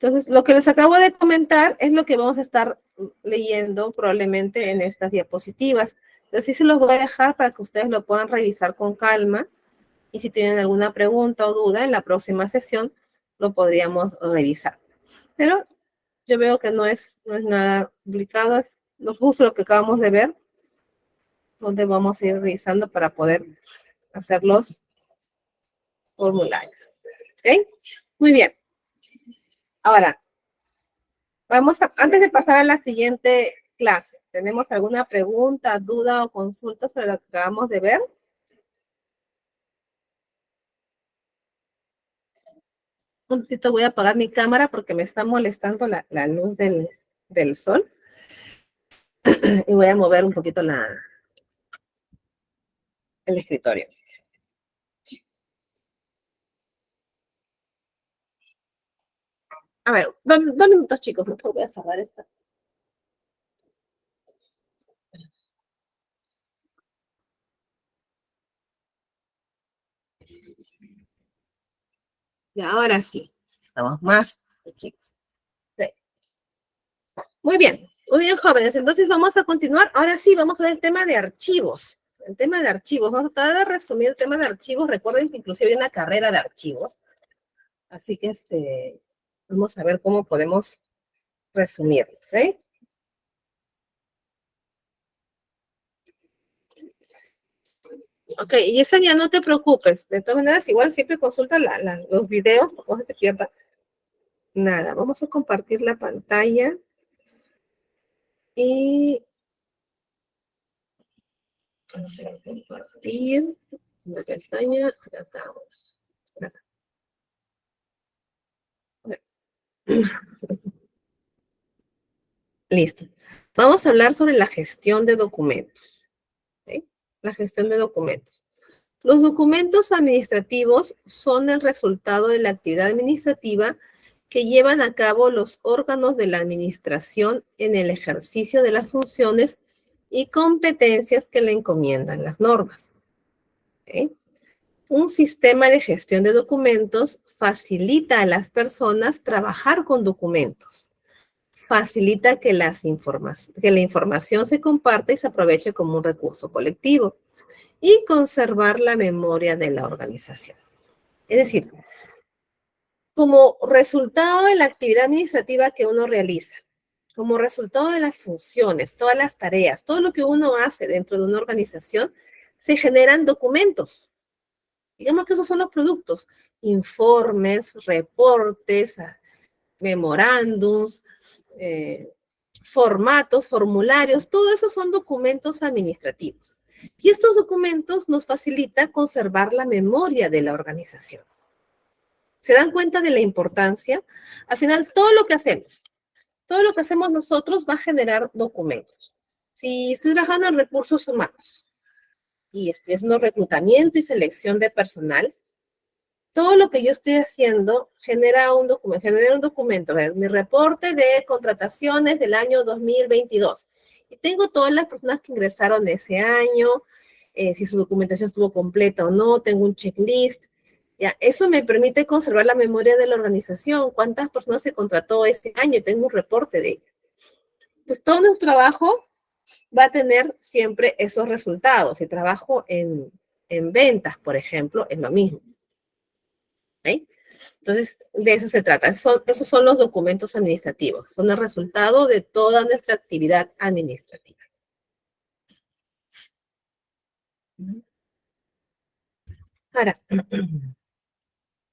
Entonces, lo que les acabo de comentar es lo que vamos a estar leyendo probablemente en estas diapositivas. Entonces, sí se los voy a dejar para que ustedes lo puedan revisar con calma. Y si tienen alguna pregunta o duda, en la próxima sesión lo podríamos revisar. Pero yo veo que no es nada complicado, es justo lo que acabamos de ver, donde vamos a ir revisando para poder hacer los formularios. ¿Ok? Muy bien. Ahora, antes de pasar a la siguiente clase, ¿tenemos alguna pregunta, duda o consulta sobre lo que acabamos de ver? Un momentito, voy a apagar mi cámara porque me está molestando la luz del sol. Y voy a mover un poquito el escritorio. A ver, dos minutos, chicos. Mejor voy a cerrar esta. Y ahora sí, estamos más chicos. Sí. Muy bien, jóvenes. Entonces vamos a continuar. Ahora sí, vamos a ver el tema de archivos. El tema de archivos, vamos a tratar de resumir el tema de archivos. Recuerden que inclusive hay una carrera de archivos. Así que vamos a ver cómo podemos resumirlo, ¿ok? Ok, y Yesenia, no te preocupes. De todas maneras, igual siempre consulta los videos, porque no se te pierda nada. Vamos a compartir la pantalla. Y vamos a compartir la pestaña. Ya estamos. Listo. Vamos a hablar sobre la gestión de documentos. ¿Ok? La gestión de documentos. Los documentos administrativos son el resultado de la actividad administrativa que llevan a cabo los órganos de la administración en el ejercicio de las funciones y competencias que le encomiendan las normas. ¿Ok? Un sistema de gestión de documentos facilita a las personas trabajar con documentos. Facilita que la información se comparta y se aproveche como un recurso colectivo y conservar la memoria de la organización. Es decir, como resultado de la actividad administrativa que uno realiza, como resultado de las funciones, todas las tareas, todo lo que uno hace dentro de una organización, se generan documentos. Digamos que esos son los productos, informes, reportes, memorándums, formatos, formularios, todo eso son documentos administrativos. Y estos documentos nos facilitan conservar la memoria de la organización. ¿Se dan cuenta de la importancia? Al final, todo lo que hacemos nosotros va a generar documentos. Si estoy trabajando en recursos humanos y estoy haciendo reclutamiento y selección de personal, todo lo que yo estoy haciendo genera un documento. A ver, mi reporte de contrataciones del año 2022. Y tengo todas las personas que ingresaron ese año, si su documentación estuvo completa o no, tengo un checklist. Ya, eso me permite conservar la memoria de la organización, cuántas personas se contrató ese año, tengo un reporte de ello. Pues todo nuestro trabajo va a tener siempre esos resultados. Si trabajo en ventas, por ejemplo, es lo mismo. ¿Okay? Entonces, de eso se trata. Esos son los documentos administrativos. Son el resultado de toda nuestra actividad administrativa. Ahora,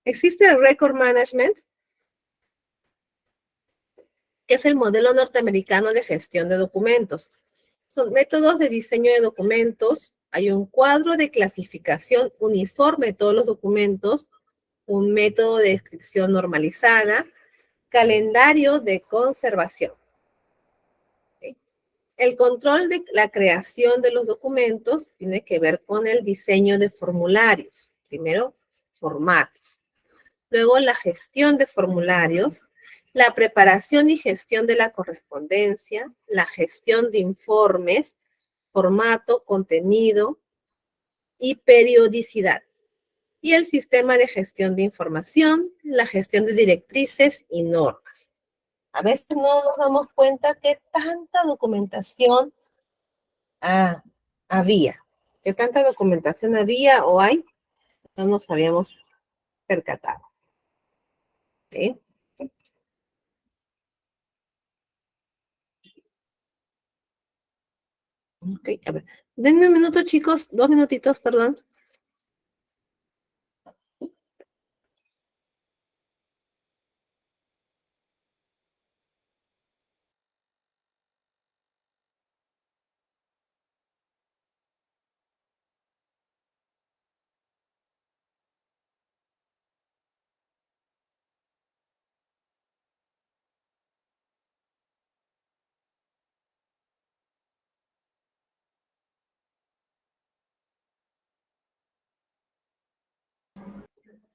existe el Record Management, que es el modelo norteamericano de gestión de documentos. Son métodos de diseño de documentos. Hay un cuadro de clasificación uniforme de todos los documentos, un método de descripción normalizada, calendario de conservación. ¿Okay? El control de la creación de los documentos tiene que ver con el diseño de formularios. Primero, formatos. Luego, la gestión de formularios, la preparación y gestión de la correspondencia, la gestión de informes, formato, contenido y periodicidad. Y el sistema de gestión de información, la gestión de directrices y normas. A veces no nos damos cuenta que tanta documentación había, que tanta documentación había o hay, no nos habíamos percatado. ¿Sí? Ok, a ver. Denme un minuto, chicos, 2 minutitos, perdón.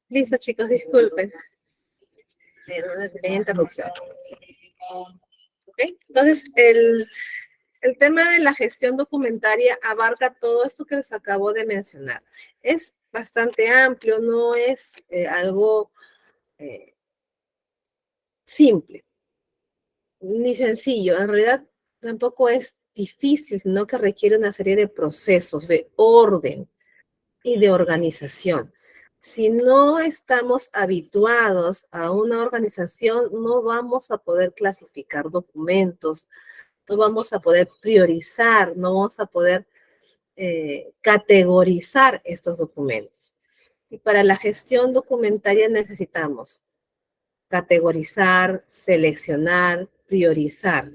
Listo, chicos, disculpen. Una pequeña interrupción. ¿Ok? Entonces, el tema de la gestión documentaria abarca todo esto que les acabo de mencionar. Es bastante amplio, no es algo simple, ni sencillo. En realidad, tampoco es difícil, sino que requiere una serie de procesos, de orden y de organización. Si no estamos habituados a una organización, no vamos a poder clasificar documentos, no vamos a poder priorizar, no vamos a poder categorizar estos documentos. Y para la gestión documentaria necesitamos categorizar, seleccionar, priorizar,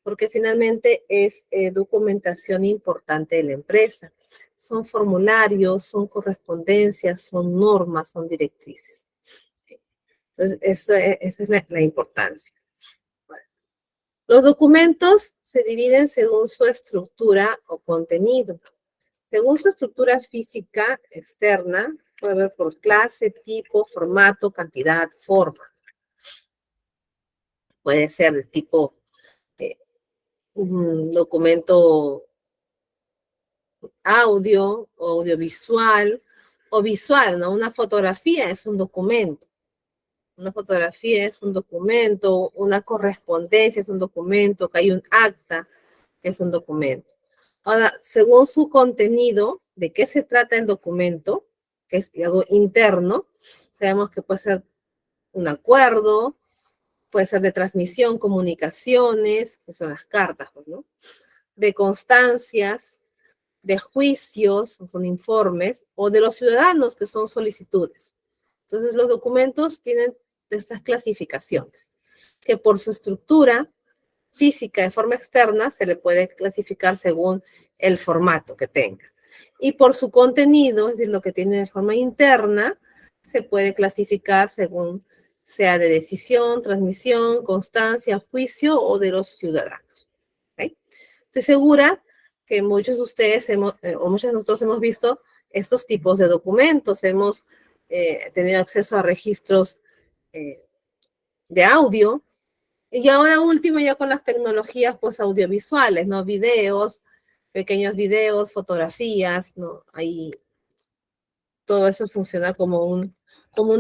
porque finalmente es documentación importante de la empresa. Son formularios, son correspondencias, son normas, son directrices. Entonces, esa es la importancia. Los documentos se dividen según su estructura o contenido. Según su estructura física externa, puede ver por clase, tipo, formato, cantidad, forma. Puede ser de tipo un documento audio o audiovisual o visual, ¿no? Una fotografía es un documento. Una fotografía es un documento, una correspondencia es un documento, que hay un acta que es un documento. Ahora, según su contenido, de qué se trata el documento, que es algo interno, sabemos que puede ser un acuerdo, puede ser de transmisión, comunicaciones, que son las cartas, ¿no? De constancias, de juicios, son informes, o de los ciudadanos, que son solicitudes. Entonces, los documentos tienen estas clasificaciones, que por su estructura física de forma externa se le puede clasificar según el formato que tenga. Y por su contenido, es decir, lo que tiene de forma interna, se puede clasificar según sea de decisión, transmisión, constancia, juicio o de los ciudadanos. ¿Okay? Estoy segura que muchos de ustedes o muchos de nosotros hemos visto estos tipos de documentos, hemos tenido acceso a registros de audio, y ahora último ya con las tecnologías pues audiovisuales, ¿no? Videos, pequeños videos, fotografías, ¿no? Ahí todo eso funciona como un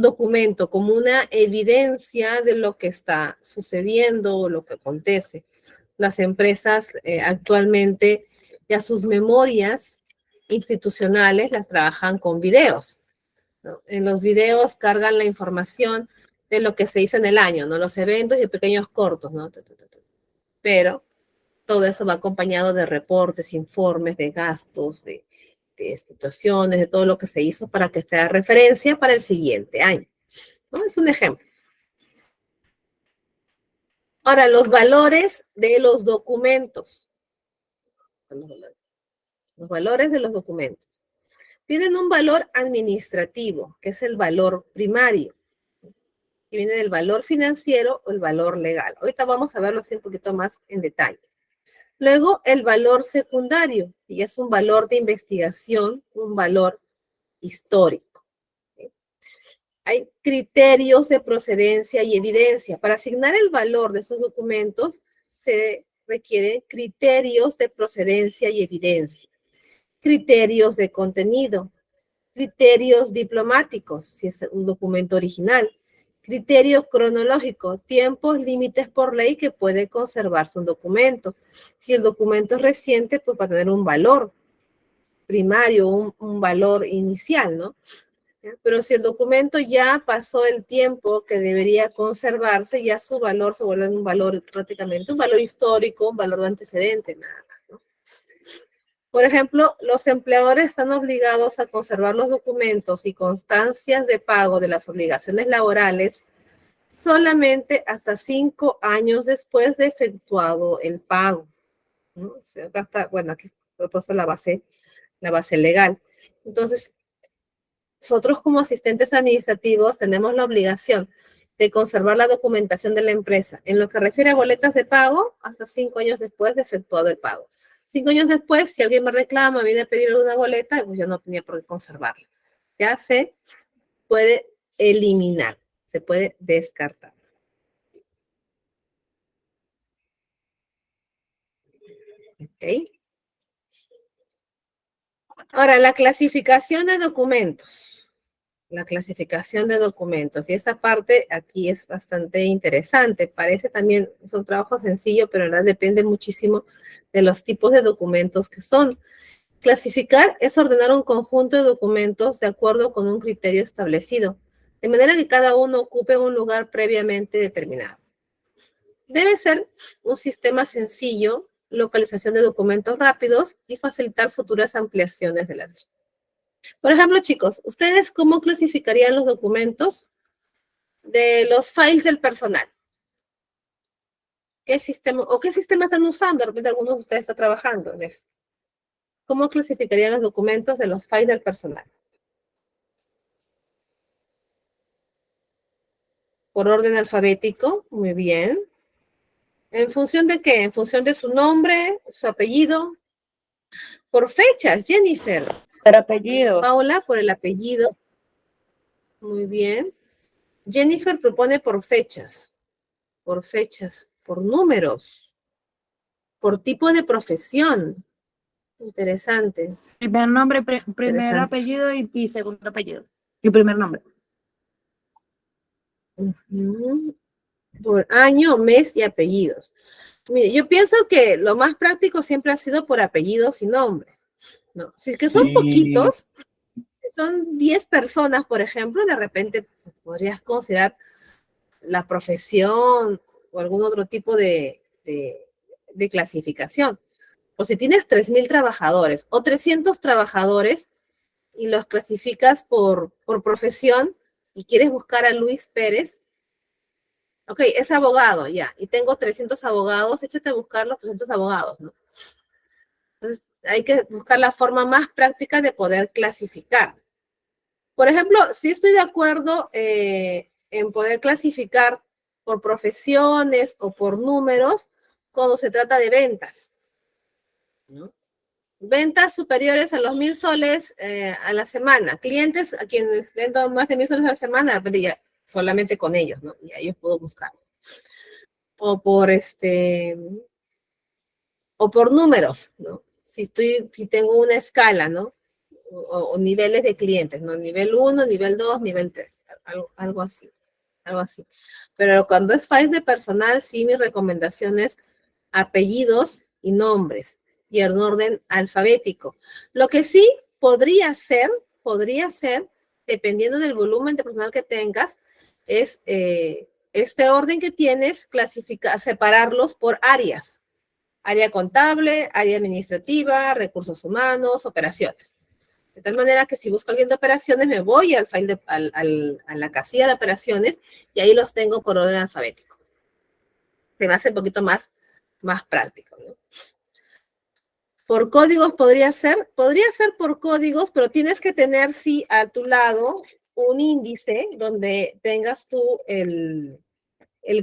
documento, como una evidencia de lo que está sucediendo o lo que acontece. Las empresas actualmente ya sus memorias institucionales las trabajan con videos, ¿no? En los videos cargan la información de lo que se hizo en el año, ¿no? Los eventos y pequeños cortos, ¿no? Pero todo eso va acompañado de reportes, informes, de gastos, de situaciones, de todo lo que se hizo para que esté de referencia para el siguiente año, ¿no? Es un ejemplo. Ahora, los valores de los documentos. Los valores de los documentos. Tienen un valor administrativo, que es el valor primario, que viene del valor financiero o el valor legal. Ahorita vamos a verlo así un poquito más en detalle. Luego, el valor secundario, y es un valor de investigación, un valor histórico. ¿Sí? Hay criterios de procedencia y evidencia. Para asignar el valor de esos documentos, se requieren criterios de procedencia y evidencia. Criterios de contenido, criterios diplomáticos, si es un documento original, criterio cronológico, tiempos límites por ley que puede conservarse un documento. Si el documento es reciente, pues va a tener un valor primario, un valor inicial, ¿no? Pero si el documento ya pasó el tiempo que debería conservarse, ya su valor se vuelve un valor prácticamente, un valor histórico, un valor de antecedente, nada más, ¿no? Por ejemplo, los empleadores están obligados a conservar los documentos y constancias de pago de las obligaciones laborales solamente hasta 5 años después de efectuado el pago, ¿no? O sea, acá está, bueno, aquí he puesto la base legal. Entonces, nosotros como asistentes administrativos tenemos la obligación de conservar la documentación de la empresa en lo que refiere a boletas de pago hasta 5 años después de efectuado el pago. 5 años después, si alguien me reclama, viene a pedir una boleta, pues yo no tenía por qué conservarla. Ya se puede eliminar, se puede descartar. ¿Ok? Ahora, la clasificación de documentos. la clasificación de documentos. Y esta parte aquí es bastante interesante. Parece también, es un trabajo sencillo, pero en realidad depende muchísimo de los tipos de documentos que son. Clasificar es ordenar un conjunto de documentos de acuerdo con un criterio establecido, de manera que cada uno ocupe un lugar previamente determinado. Debe ser un sistema sencillo, localización de documentos rápidos y facilitar futuras ampliaciones del archivo. Por ejemplo, chicos, ¿ustedes cómo clasificarían los documentos de los files del personal? ¿Qué sistema o qué sistema están usando? De repente algunos de ustedes están trabajando en eso. ¿Cómo clasificarían los documentos de los files del personal? Por orden alfabético, muy bien. ¿En función de qué? En función de su nombre, su apellido. Por fechas, Jennifer. Por apellido. Paula, por el apellido. Muy bien. Jennifer propone por fechas, por números, por tipo de profesión. Interesante. Primer nombre, primer Interesante. apellido y segundo apellido. Y primer nombre. Por año, mes y apellidos. Mire, yo pienso que lo más práctico siempre ha sido por apellidos y nombres, ¿no? Si es que son poquitos, si son 10 personas, por ejemplo, de repente podrías considerar la profesión o algún otro tipo de clasificación. O si tienes 3,000 trabajadores o 300 trabajadores y los clasificas por profesión y quieres buscar a Luis Pérez, ok, es abogado ya, y tengo 300 abogados, échate a buscar los 300 abogados, ¿no? Entonces, hay que buscar la forma más práctica de poder clasificar. Por ejemplo, sí estoy de acuerdo en poder clasificar por profesiones o por números cuando se trata de ventas, ¿no? Ventas superiores a los 1,000 soles a la semana. Clientes a quienes vendo más de 1,000 soles a la semana, de repente ya solamente con ellos, ¿no? Y ahí yo puedo buscar. O por números, ¿no? Si tengo una escala, ¿no? O niveles de clientes, ¿no? Nivel 1, nivel 2, nivel 3, algo así. Pero cuando es files de personal, sí, mi recomendación es apellidos y nombres y en orden alfabético. Lo que sí podría ser, dependiendo del volumen de personal que tengas, es este orden que tienes, separarlos por áreas. Área contable, área administrativa, recursos humanos, operaciones. De tal manera que si busco alguien de operaciones, me voy al file a la casilla de operaciones y ahí los tengo por orden alfabético. Se me hace un poquito más práctico, ¿no? Por códigos podría ser por códigos, pero tienes que tener, sí, a tu lado un índice donde tengas tú el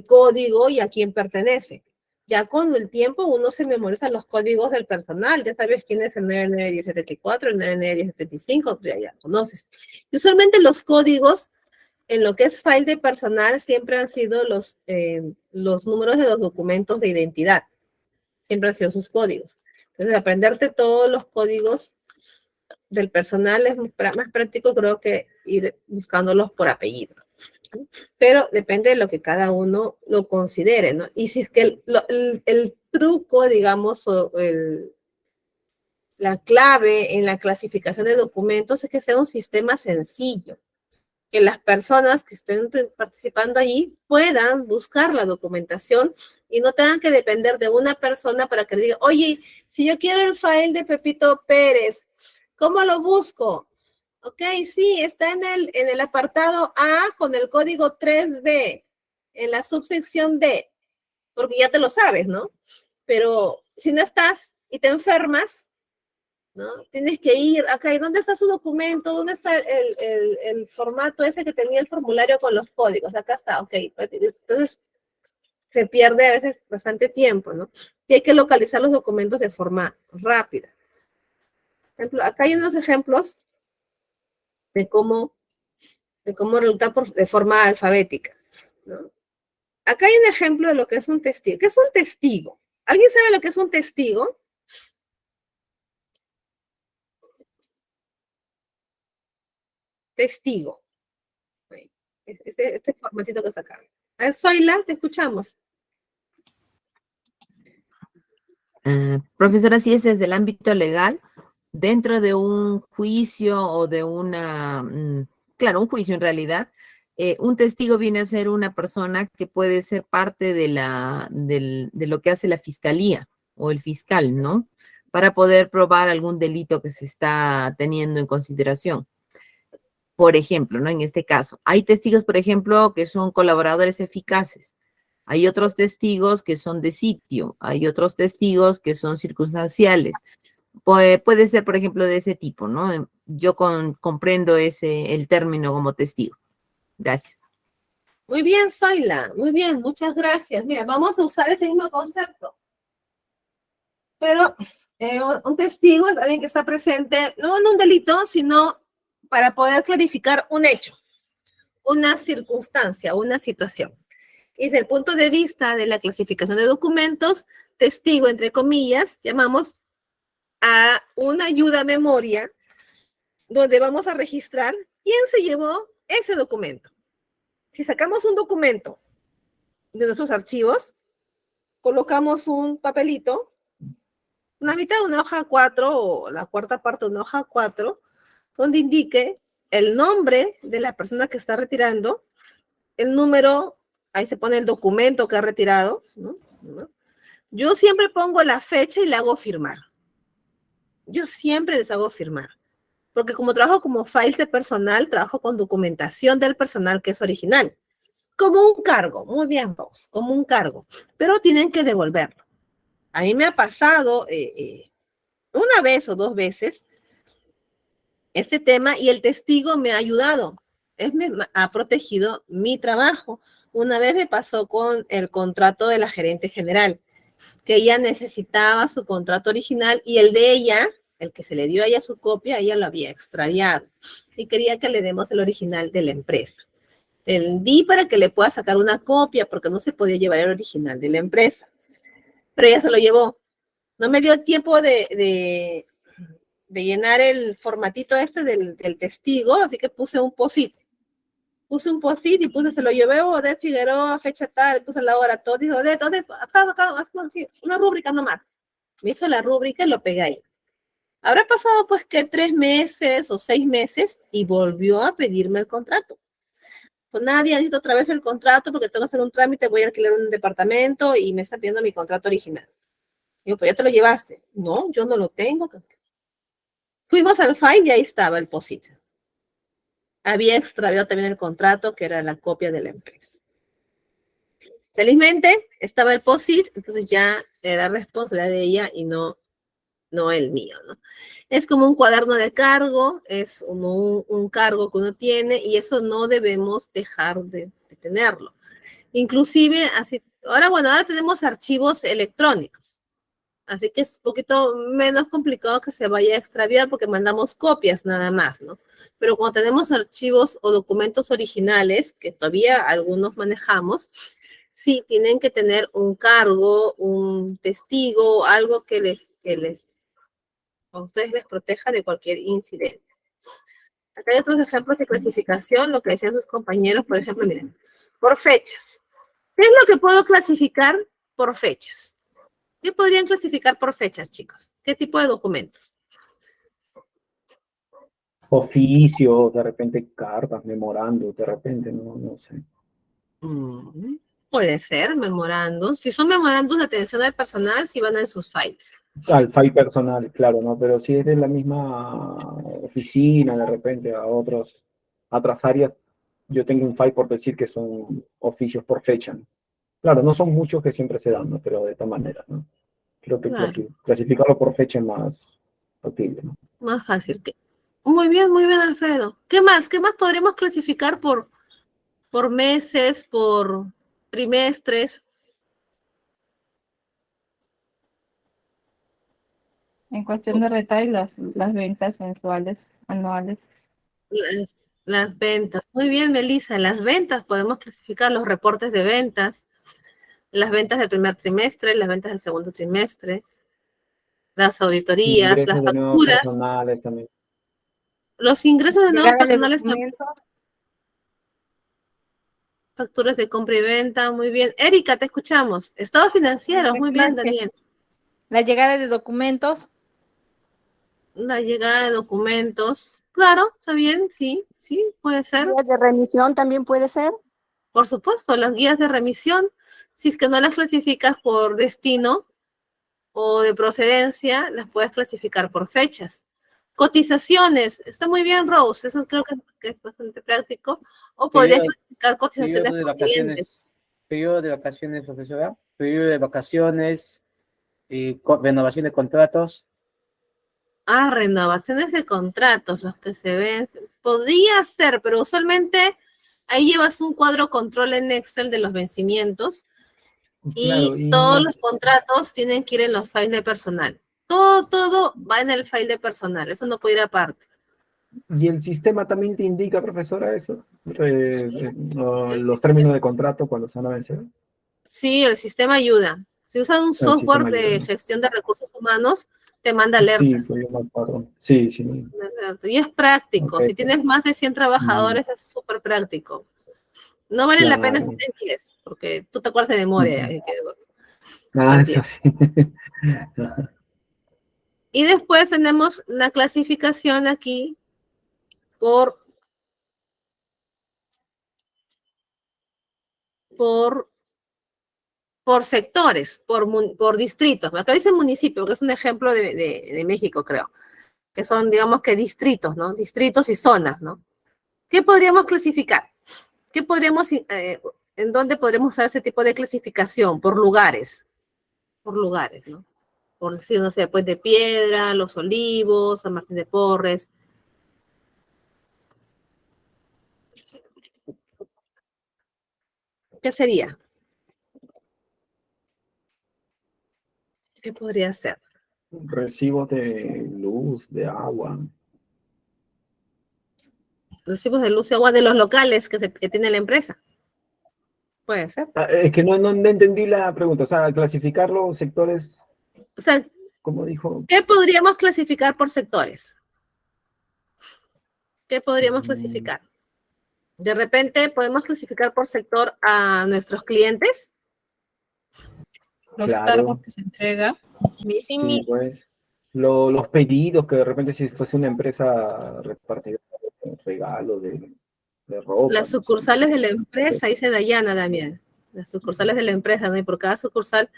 código y a quién pertenece. Ya con el tiempo uno se memoriza los códigos del personal, ya sabes quién es el 99174, el 99175, ya conoces. Y usualmente los códigos en lo que es file de personal siempre han sido los números de los documentos de identidad. Siempre han sido sus códigos. Entonces, aprenderte todos los códigos del personal es más práctico, creo, que ir buscándolos por apellido. Pero depende de lo que cada uno lo considere, ¿no? Y si es que el truco, digamos, o la clave en la clasificación de documentos es que sea un sistema sencillo, que las personas que estén participando allí puedan buscar la documentación y no tengan que depender de una persona para que le diga, oye, si yo quiero el file de Pepito Pérez, ¿cómo lo busco? Ok, sí, está en el apartado A con el código 3B, en la subsección D, porque ya te lo sabes, ¿no? Pero si no estás y te enfermas, ¿no? Tienes que ir acá, ¿y dónde está su documento? ¿Dónde está el formato ese que tenía el formulario con los códigos? Acá está, ok. Entonces, se pierde a veces bastante tiempo, ¿no? Y hay que localizar los documentos de forma rápida. Por ejemplo, acá hay unos ejemplos de cómo reclutar de forma alfabética, ¿no? Acá hay un ejemplo de lo que es un testigo. ¿Qué es un testigo? ¿Alguien sabe lo que es un testigo? Testigo. Este formatito que sacaron. A ver, Zoila, te escuchamos. Profesora, si es desde el ámbito legal, dentro de un juicio o de claro, un juicio en realidad, un testigo viene a ser una persona que puede ser parte de lo que hace la fiscalía o el fiscal, ¿no? Para poder probar algún delito que se está teniendo en consideración. Por ejemplo, ¿no? En este caso, hay testigos, por ejemplo, que son colaboradores eficaces. Hay otros testigos que son de sitio, hay otros testigos que son circunstanciales. Puede ser, por ejemplo, de ese tipo, ¿no? Yo comprendo el término como testigo. Gracias. Muy bien, Zoila, muy bien, muchas gracias. Mira, vamos a usar ese mismo concepto. Pero un testigo es alguien que está presente, no en un delito, sino para poder clarificar un hecho, una circunstancia, una situación. Y desde el punto de vista de la clasificación de documentos, testigo, entre comillas, llamamos a una ayuda a memoria donde vamos a registrar quién se llevó ese documento. Si sacamos un documento de nuestros archivos, colocamos un papelito, una mitad de una hoja 4 o la cuarta parte de una hoja 4, donde indique el nombre de la persona que está retirando, el número, ahí se pone el documento que ha retirado, ¿no? Yo siempre pongo la fecha y la hago firmar. Yo siempre les hago firmar. Porque como trabajo como files de personal, trabajo con documentación del personal que es original. Como un cargo, muy bien, vos, como un cargo. Pero tienen que devolverlo. A mí me ha pasado una vez o dos veces este tema y el testigo me ha ayudado. Él me ha protegido mi trabajo. Una vez me pasó con el contrato de la gerente general, que ella necesitaba su contrato original y el de ella, el que se le dio a ella su copia, ella lo había extraviado y quería que le demos el original de la empresa. Le di para que le pueda sacar una copia porque no se podía llevar el original de la empresa, pero ella se lo llevó. No me dio tiempo de llenar el formatito del testigo, así que puse un post-it. Puse un post-it y se lo llevé Odette Figueroa, fecha tal, puse la hora, todo, dijo, Odette, acá, una rúbrica nomás. Me hizo la rúbrica y lo pegué ahí. Habrá pasado pues que 3 meses o 6 meses y volvió a pedirme el contrato. Pues nadie necesito otra vez el contrato porque tengo que hacer un trámite, voy a alquilar un departamento y me está pidiendo mi contrato original. Digo, pues ya te lo llevaste. No, yo no lo tengo. Fuimos al file y ahí estaba el post-it. Había extraviado también el contrato, que era la copia de la empresa. Felizmente estaba el post-it, entonces ya era responsabilidad de ella y no el mío, ¿no? Es como un cuaderno de cargo, es como un cargo que uno tiene y eso no debemos dejar de tenerlo. Inclusive, así, ahora tenemos archivos electrónicos, así que es un poquito menos complicado que se vaya a extraviar porque mandamos copias nada más, ¿no? Pero cuando tenemos archivos o documentos originales, que todavía algunos manejamos, sí tienen que tener un cargo, un testigo, algo que a ustedes les proteja de cualquier incidente. Acá hay otros ejemplos de clasificación, lo que decían sus compañeros, por ejemplo, miren, por fechas. ¿Qué es lo que puedo clasificar por fechas? ¿Qué podrían clasificar por fechas, chicos? ¿Qué tipo de documentos? Oficios, de repente cartas, memorandos, de repente, no sé. Puede ser, memorandos. Si son memorandos de atención al personal, sí van en sus files. Al file personal, claro, ¿no? Pero si es de la misma oficina, de repente, a otras áreas, yo tengo un file por decir que son oficios por fecha, ¿no? Claro, no son muchos que siempre se dan, ¿no? Pero de esta manera, ¿no? Creo que Claro. clasificarlo por fecha es más factible, ¿no? Más fácil. Muy bien, Alfredo. ¿Qué más? ¿Qué más podremos clasificar por meses, por trimestres? En cuestión de retail, las ventas mensuales, anuales. Las ventas. Muy bien, Melissa. Las ventas, podemos clasificar los reportes de ventas, las ventas del primer trimestre, las ventas del segundo trimestre, las auditorías, Ingresos las de nuevos facturas, personales también. los ingresos de nuevos Llegada de personales también. documentos, Facturas de compra y venta, muy bien. Erika, te escuchamos. Estados financieros, muy bien, Daniel. La llegada de documentos. La llegada de documentos. Claro, está bien, sí, sí, puede ser. Días de remisión también puede ser. Por supuesto, las guías de remisión, si es que no las clasificas por destino o de procedencia, las puedes clasificar por fechas. Cotizaciones, está muy bien, Rose, eso creo que es bastante práctico. O podrías Periodo, clasificar cotizaciones periodo de por clientes. vacaciones, profesora. Periodo de vacaciones, renovación de contratos. Ah, renovaciones de contratos, los que se ven. Podría ser, pero usualmente ahí llevas un cuadro control en Excel de los vencimientos Claro, y todos los contratos tienen que ir en los files de personal. Todo va en el file de personal, eso no puede ir aparte. y el sistema también te indica, profesora, eso, El los términos de contrato cuando se van a vencer. Sí, el sistema ayuda. Si usas un El software sistema ayuda, de ¿no? gestión de recursos humanos, te manda Sí, alertas. pues yo me acuerdo. Sí, sí. Y es práctico. Ok, Si tienes más de 100 trabajadores, es súper práctico. No vale la pena claro. estar en inglés, porque tú te acuerdas de memoria. Ah, eso sí. Y después tenemos la clasificación aquí por, por, por sectores, por distritos. Acá dice municipio, que es un ejemplo de México, creo. Que son, digamos que distritos, ¿no? Distritos y zonas, ¿no? ¿Qué podríamos clasificar? ¿En dónde podríamos usar ese tipo de clasificación? Por lugares, ¿no? Por decir, no sé, Puente Piedra, Los Olivos, San Martín de Porres. ¿Qué sería? ¿Qué podría ser? Recibos de luz, de agua. Recibos de luz y agua de los locales que tiene la empresa. Puede ser. Es que no entendí la pregunta. O sea, clasificar los sectores, O sea, ¿cómo dijo? ¿qué podríamos clasificar por sectores? ¿Qué podríamos clasificar? De repente podemos clasificar por sector a nuestros clientes. Los Claro. cargos que se entrega. Sí, pues. Los pedidos, que de repente si fuese una empresa repartidora de regalo, de ropa, Las no sé. sucursales de la empresa, dice Dayana también. Las sucursales de la empresa, ¿no? Y por cada sucursal,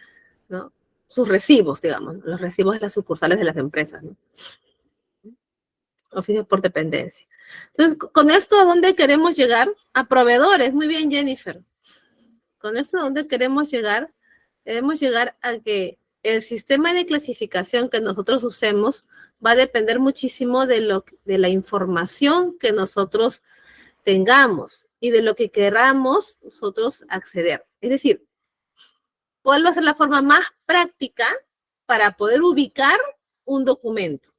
¿no? Sus recibos, digamos, los recibos de las sucursales de las empresas, ¿no? Oficios por dependencia. Entonces, con esto, ¿a dónde queremos llegar? A proveedores. Muy bien, Jennifer. Con esto, ¿a dónde queremos llegar? Queremos llegar a que el sistema de clasificación que nosotros usemos va a depender muchísimo de la información que nosotros tengamos y de lo que queramos nosotros acceder. Es decir, ¿cuál va a ser la forma más práctica para poder ubicar un documento?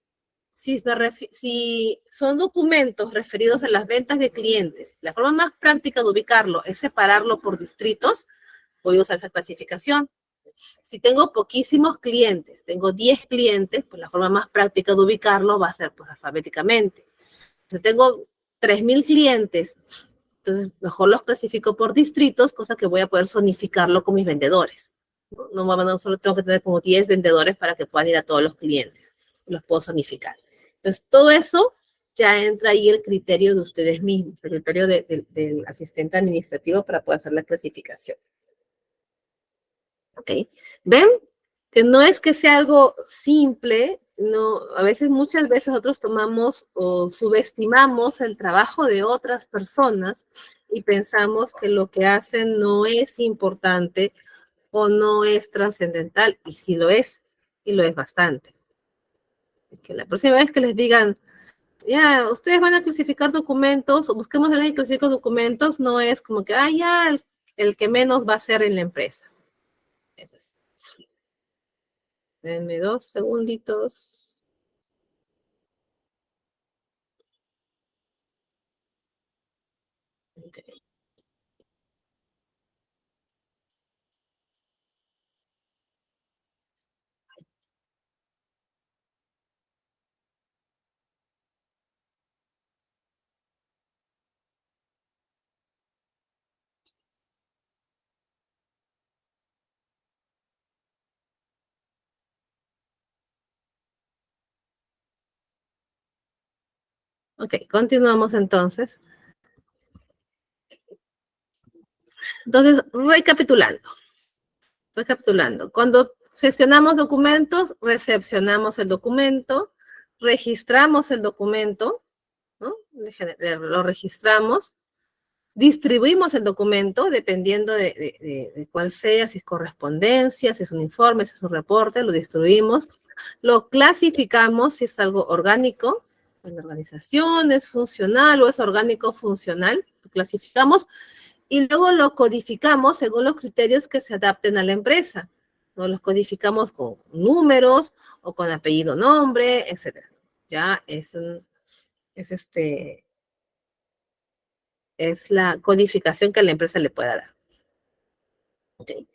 Si son documentos referidos a las ventas de clientes, la forma más práctica de ubicarlo es separarlo por distritos, voy a usar esa clasificación. Si tengo poquísimos clientes, tengo 10 clientes, pues la forma más práctica de ubicarlo va a ser pues alfabéticamente. Si tengo 3,000 clientes, entonces mejor los clasifico por distritos, cosa que voy a poder zonificarlo con mis vendedores. No solo tengo que tener como 10 vendedores para que puedan ir a todos los clientes. Los puedo zonificar. Entonces, todo eso ya entra ahí el criterio de ustedes mismos, el criterio del asistente administrativo para poder hacer la clasificación. ¿Ok? ¿Ven? Que no es que sea algo simple, no, a veces, muchas veces nosotros tomamos o subestimamos el trabajo de otras personas y pensamos que lo que hacen no es importante o no es trascendental, y sí lo es, y lo es bastante. Es que la próxima vez que les digan, ya, ustedes van a clasificar documentos, o busquemos a alguien que clasifique documentos, no es como que, ya, el que menos va a ser en la empresa. Eso es. Denme 2 segunditos. Okay. Ok, continuamos entonces. Entonces, recapitulando. Cuando gestionamos documentos, recepcionamos el documento, registramos el documento, ¿no? Lo registramos, distribuimos el documento, dependiendo de cuál sea, si es correspondencia, si es un informe, si es un reporte, lo distribuimos, lo clasificamos, si es algo orgánico, en la organización, es funcional o es orgánico funcional, lo clasificamos, y luego lo codificamos según los criterios que se adapten a la empresa, ¿no? Los codificamos con números o con apellido, nombre, etc. Ya es la codificación que la empresa le pueda dar. Okay.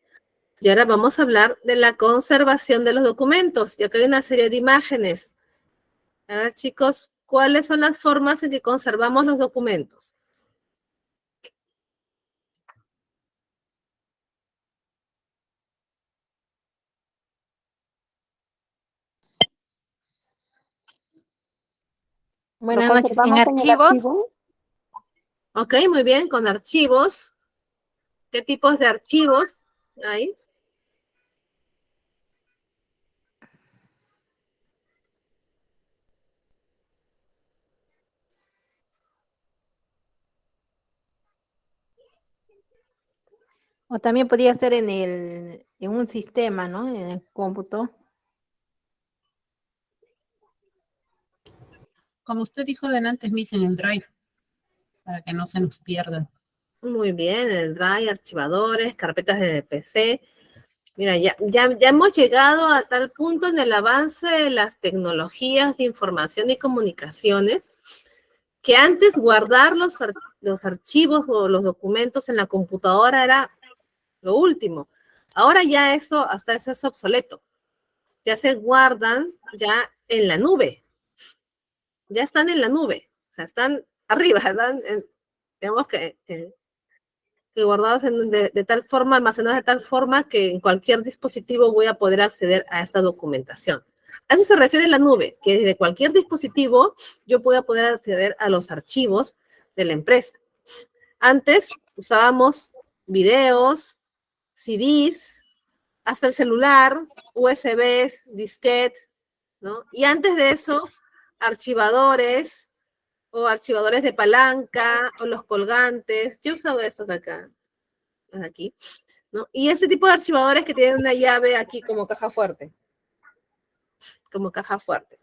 Y ahora vamos a hablar de la conservación de los documentos. Y acá hay una serie de imágenes. A ver, chicos, ¿cuáles son las formas en que conservamos los documentos? Buenas ¿Lo noches. En conservamos en el archivos, archivo? Ok, muy bien, con archivos. ¿Qué tipos de archivos hay? o también podría ser en un sistema, ¿no? En el cómputo. Como usted dijo delante, Miss, en el Drive, para que no se nos pierdan. Muy bien, el Drive, archivadores, carpetas de PC. Mira, ya hemos llegado a tal punto en el avance de las tecnologías de información y comunicaciones que antes guardar los archivos o los documentos en la computadora era lo último. Ahora ya hasta eso es obsoleto. Ya se guardan ya en la nube. Ya están en la nube. O sea, están arriba, digamos que guardados de tal forma, almacenados de tal forma que en cualquier dispositivo voy a poder acceder a esta documentación. A eso se refiere la nube, que desde cualquier dispositivo yo pueda poder acceder a los archivos de la empresa. Antes usábamos videos, CDs, hasta el celular, USBs, disquetes, ¿no? Y antes de eso, archivadores, o archivadores de palanca, o los colgantes. Yo he usado estos de acá, aquí, ¿no? Y ese tipo de archivadores que tienen una llave aquí como caja fuerte,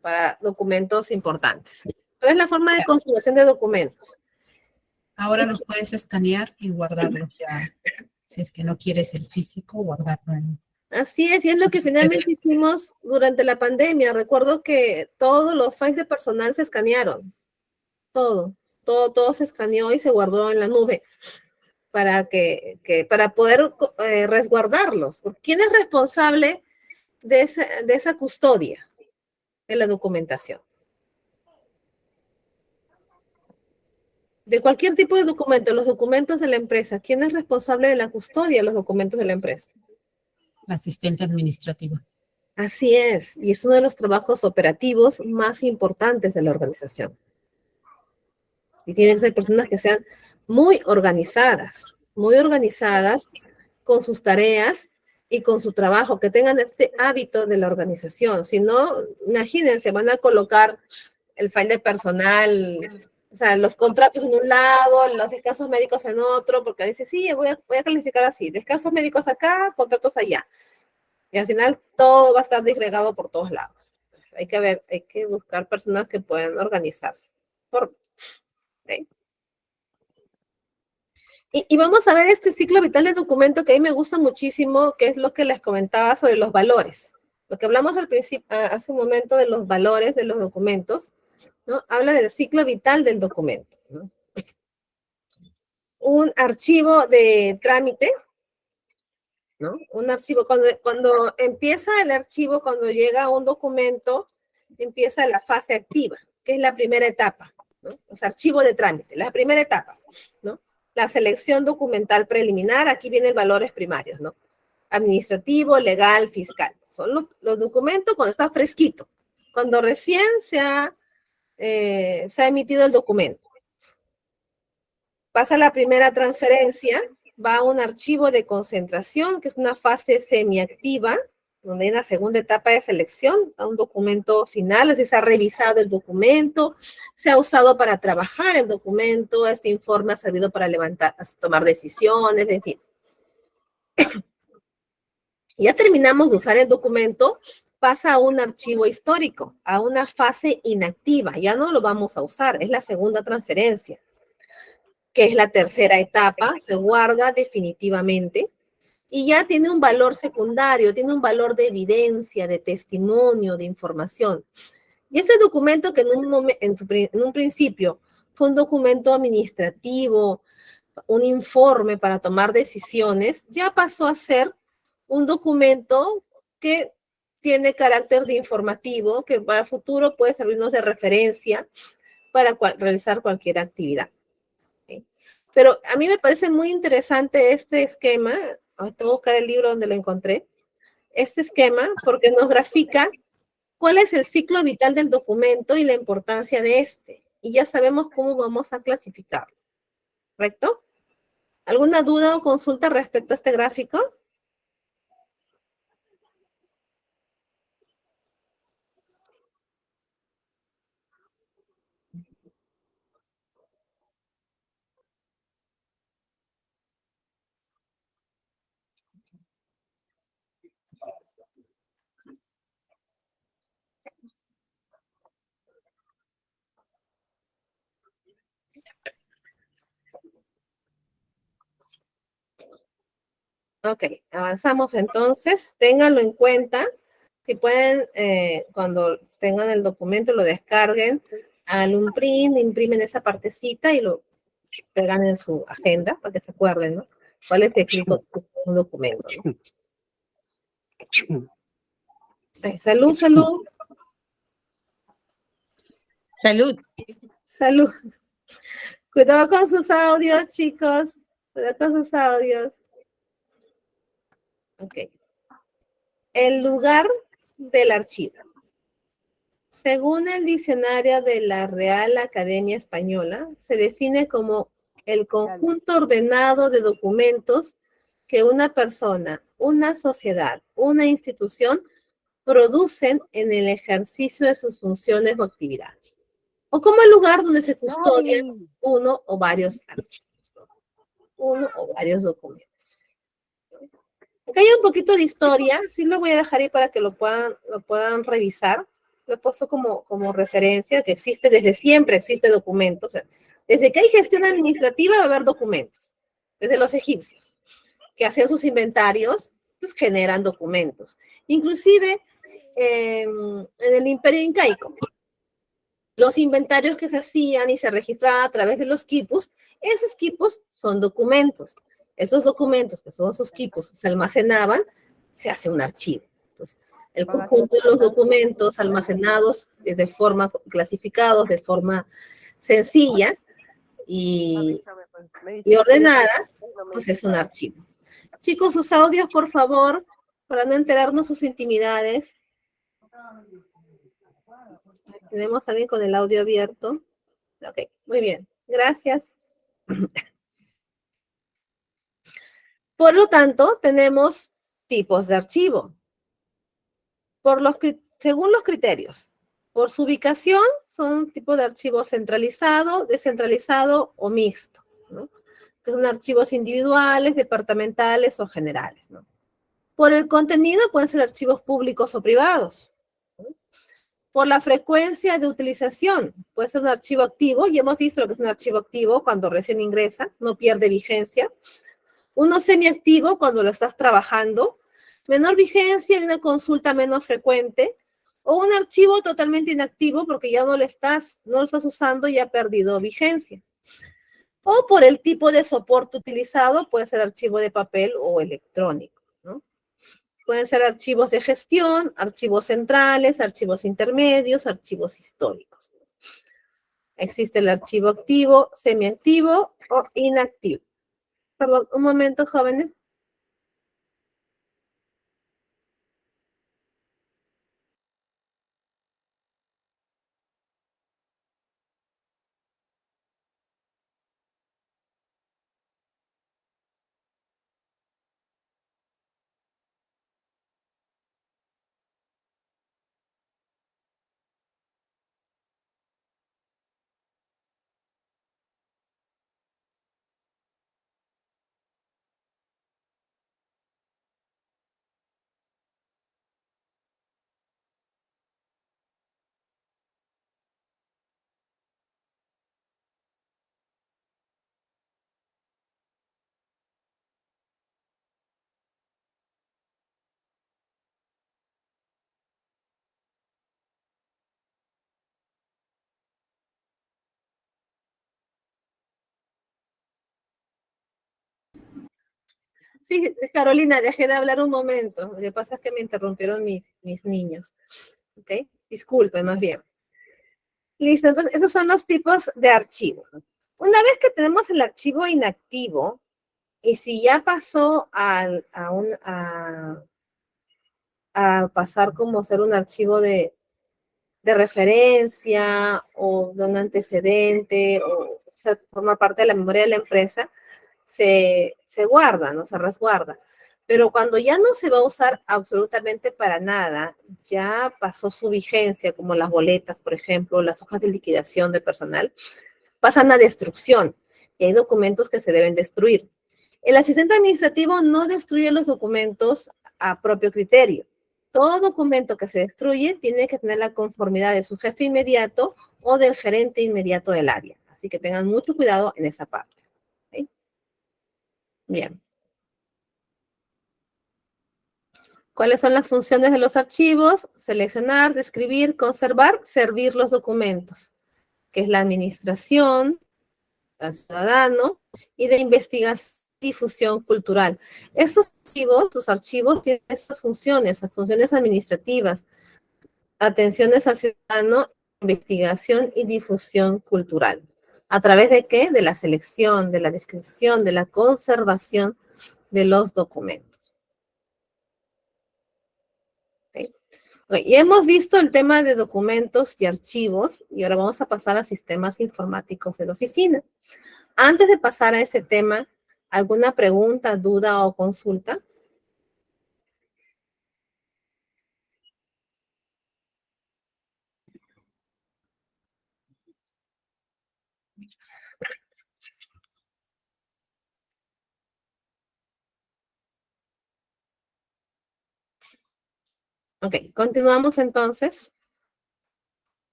para documentos importantes. Pero es la forma de conservación de documentos. Ahora los puedes escanear y guardarlos ya. Si es que no quieres el físico, guardarlo en... Así es, y es lo que finalmente hicimos durante la pandemia. Recuerdo que todos los files de personal se escanearon. Todo se escaneó y se guardó en la nube para poder resguardarlos. ¿Quién es responsable de esa custodia de la documentación? De cualquier tipo de documento, los documentos de la empresa, ¿quién es responsable de la custodia de los documentos de la empresa? La asistente administrativa. Así es, y es uno de los trabajos operativos más importantes de la organización. Y tienen que ser personas que sean muy organizadas con sus tareas y con su trabajo, que tengan este hábito de la organización. Si no, imagínense, van a colocar el file de personal, o sea, los contratos en un lado, los descansos médicos en otro, porque dice, sí, voy a calificar así, descansos médicos acá, contratos allá. Y al final todo va a estar disgregado por todos lados. Hay que buscar personas que puedan organizarse. ¿Okay? Y vamos a ver este ciclo vital de documento que a mí me gusta muchísimo, que es lo que les comentaba sobre los valores. Lo que hablamos al principio, hace un momento de los valores de los documentos, ¿no? Habla del ciclo vital del documento, ¿no? Un archivo de trámite, ¿no? Un archivo, cuando empieza el archivo, cuando llega un documento, empieza la fase activa, que es la primera etapa, ¿no? Los archivos de trámite, la primera etapa, ¿no? La selección documental preliminar, aquí vienen valores primarios, ¿no? Administrativo, legal, fiscal. Son los documentos cuando está fresquito, cuando recién se ha se ha emitido el documento. Pasa la primera transferencia, va a un archivo de concentración, que es una fase semiactiva, donde hay una segunda etapa de selección, a un documento final, es decir, se ha revisado el documento, se ha usado para trabajar el documento, este informe ha servido para tomar decisiones, en fin. Ya terminamos de usar el documento, pasa a un archivo histórico, a una fase inactiva, ya no lo vamos a usar, es la segunda transferencia, que es la tercera etapa, se guarda definitivamente y ya tiene un valor secundario, tiene un valor de evidencia, de testimonio, de información. Y ese documento que en un principio fue un documento administrativo, un informe para tomar decisiones, ya pasó a ser un documento que tiene carácter de informativo, que para el futuro puede servirnos de referencia para realizar cualquier actividad. Pero a mí me parece muy interesante este esquema. Ahorita voy a buscar el libro donde lo encontré. Este esquema, porque nos grafica cuál es el ciclo vital del documento y la importancia de este. Y ya sabemos cómo vamos a clasificarlo. ¿Correcto? ¿Alguna duda o consulta respecto a este gráfico? Ok, avanzamos entonces. Ténganlo en cuenta. Si pueden, cuando tengan el documento, lo descarguen, hagan un print, imprimen esa partecita y lo pegan en su agenda para que se acuerden, ¿no? ¿Cuál es el ciclo de un documento, ¿no? Salud, salud. Salud. Salud. Cuidado con sus audios, chicos. Cuidado con sus audios. Ok. El lugar del archivo. Según el diccionario de la Real Academia Española, se define como el conjunto ordenado de documentos que una persona, una sociedad, una institución producen en el ejercicio de sus funciones o actividades. O como el lugar donde se custodian uno o varios archivos, ¿no? Uno o varios documentos. Acá hay un poquito de historia, sí lo voy a dejar ahí para que lo puedan revisar. Lo he puesto como referencia, que existe desde siempre, existe documentos. O sea, desde que hay gestión administrativa va a haber documentos. Desde los egipcios, que hacían sus inventarios, pues generan documentos. Inclusive en el Imperio Incaico, los inventarios que se hacían y se registraban a través de los quipus, esos quipus son documentos. Esos documentos, que son esos quipus, se almacenaban, se hace un archivo. Entonces, el conjunto de los documentos almacenados de forma, clasificados de forma sencilla y ordenada, pues es un archivo. Chicos, sus audios, por favor, para no enterarnos sus intimidades. Tenemos a alguien con el audio abierto. Ok, muy bien. Gracias. Por lo tanto, tenemos tipos de archivo. Según los criterios. Por su ubicación, son tipos de archivo centralizado, descentralizado o mixto, ¿no? Que son archivos individuales, departamentales o generales, ¿no? Por el contenido, pueden ser archivos públicos o privados, ¿no? Por la frecuencia de utilización, puede ser un archivo activo, y hemos visto lo que es un archivo activo cuando recién ingresa, no pierde vigencia. Uno semiactivo cuando lo estás trabajando, menor vigencia y una consulta menos frecuente, o un archivo totalmente inactivo porque ya no lo estás usando y ha perdido vigencia. O por el tipo de soporte utilizado, puede ser archivo de papel o electrónico, ¿no? Pueden ser archivos de gestión, archivos centrales, archivos intermedios, archivos históricos. Existe el archivo activo, semiactivo o inactivo. Perdón, un momento, jóvenes. Sí, Carolina, dejé de hablar un momento. Lo que pasa es que me interrumpieron mis niños. ¿Ok? Disculpen, más bien. Listo, entonces esos son los tipos de archivos. Una vez que tenemos el archivo inactivo, y si ya pasó a pasar como ser un archivo de referencia o de un antecedente, o sea, forma parte de la memoria de la empresa, se guarda, ¿no? Se resguarda. Pero cuando ya no se va a usar absolutamente para nada, ya pasó su vigencia, como las boletas, por ejemplo, las hojas de liquidación de personal, pasan a destrucción y hay documentos que se deben destruir. El asistente administrativo no destruye los documentos a propio criterio. Todo documento que se destruye tiene que tener la conformidad de su jefe inmediato o del gerente inmediato del área. Así que tengan mucho cuidado en esa parte. ¿Okay? Bien. ¿Cuáles son las funciones de los archivos? Seleccionar, describir, conservar, servir los documentos, que es la administración, al ciudadano, y de investigación y difusión cultural. Estos archivos, sus archivos tienen estas funciones, las funciones administrativas, atenciones al ciudadano, investigación y difusión cultural. ¿A través de qué? De la selección, de la descripción, de la conservación de los documentos. ¿Okay? Y hemos visto el tema de documentos y archivos, y ahora vamos a pasar a sistemas informáticos de la oficina. Antes de pasar a ese tema, ¿alguna pregunta, duda o consulta? Ok, continuamos entonces.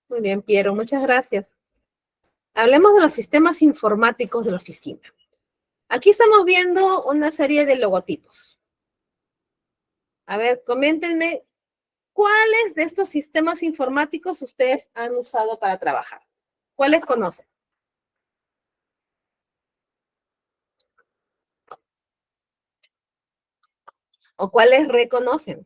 Muy bien, Piero, muchas gracias. Hablemos de los sistemas informáticos de la oficina. Aquí estamos viendo una serie de logotipos. A ver, coméntenme, ¿cuáles de estos sistemas informáticos ustedes han usado para trabajar? ¿Cuáles conocen? ¿O cuáles reconocen?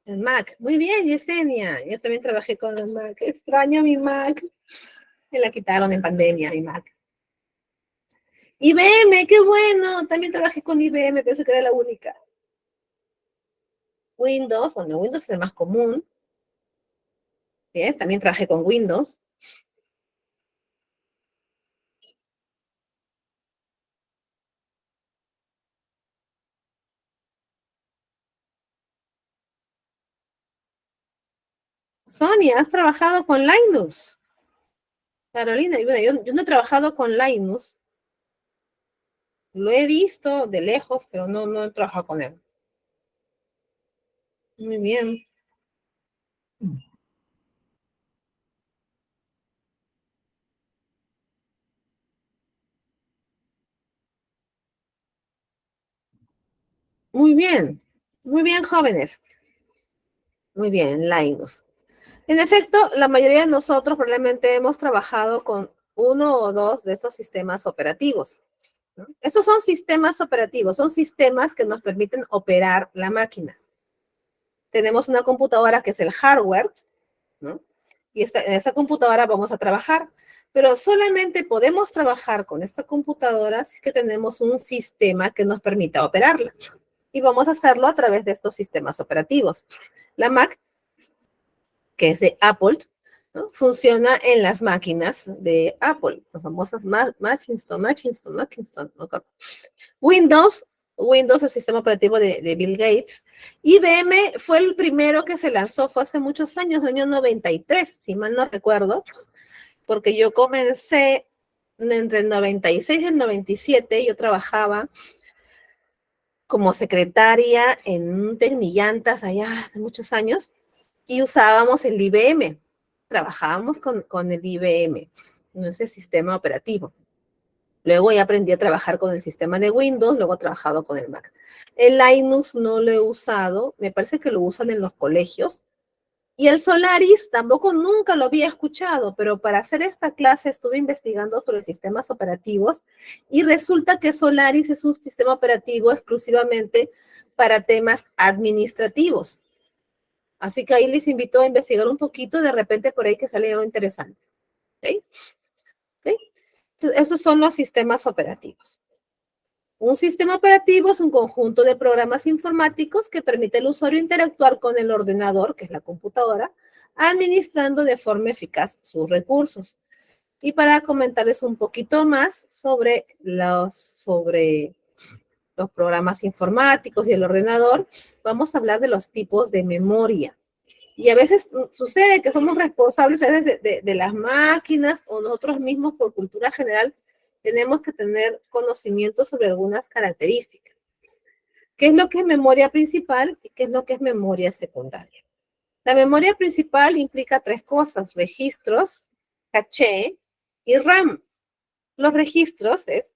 El Mac. Muy bien, Yesenia. Yo también trabajé con el Mac. Extraño mi Mac. Me la quitaron en pandemia, mi Mac. IBM, qué bueno. También trabajé con IBM, pensé que era la única. Windows, bueno, Windows es el más común. ¿Sí? También trabajé con Windows. Sonia, ¿has trabajado con Linux? Carolina, bueno, yo no he trabajado con Linux. Lo he visto de lejos, pero no he trabajado con él. Muy bien. Muy bien. Muy bien, jóvenes. Muy bien, Linux. En efecto, la mayoría de nosotros probablemente hemos trabajado con uno o dos de esos sistemas operativos, ¿no? Esos son sistemas operativos, son sistemas que nos permiten operar la máquina. Tenemos una computadora que es el hardware, ¿no? Y en esta computadora vamos a trabajar, pero solamente podemos trabajar con esta computadora si es que tenemos un sistema que nos permita operarla. Y vamos a hacerlo a través de estos sistemas operativos. La Mac, que es de Apple, ¿no? Funciona en las máquinas de Apple, las famosas Macintosh, ¿no? Windows, el sistema operativo de Bill Gates. IBM fue el primero que se lanzó, fue hace muchos años, en el año 93, si mal no recuerdo, porque yo comencé entre el 96 y el 97, yo trabajaba como secretaria en un Tecnillantas allá hace muchos años, y usábamos el IBM, trabajábamos con el IBM, no ese sistema operativo. Luego ya aprendí a trabajar con el sistema de Windows, luego he trabajado con el Mac. El Linux no lo he usado, me parece que lo usan en los colegios, Y el Solaris tampoco nunca lo había escuchado, pero para hacer esta clase estuve investigando sobre sistemas operativos y resulta que Solaris es un sistema operativo exclusivamente para temas administrativos. Así que ahí les invito a investigar un poquito, de repente por ahí que sale algo interesante. ¿Okay? ¿Okay? Entonces, esos son los sistemas operativos. Un sistema operativo es un conjunto de programas informáticos que permite al usuario interactuar con el ordenador, que es la computadora, administrando de forma eficaz sus recursos. Y para comentarles un poquito más sobre los programas informáticos y el ordenador, vamos a hablar de los tipos de memoria. Y a veces sucede que somos responsables de las máquinas o nosotros mismos por cultura general tenemos que tener conocimiento sobre algunas características. ¿Qué es lo que es memoria principal y qué es lo que es memoria secundaria? La memoria principal implica tres cosas: registros, caché y RAM. Los registros es,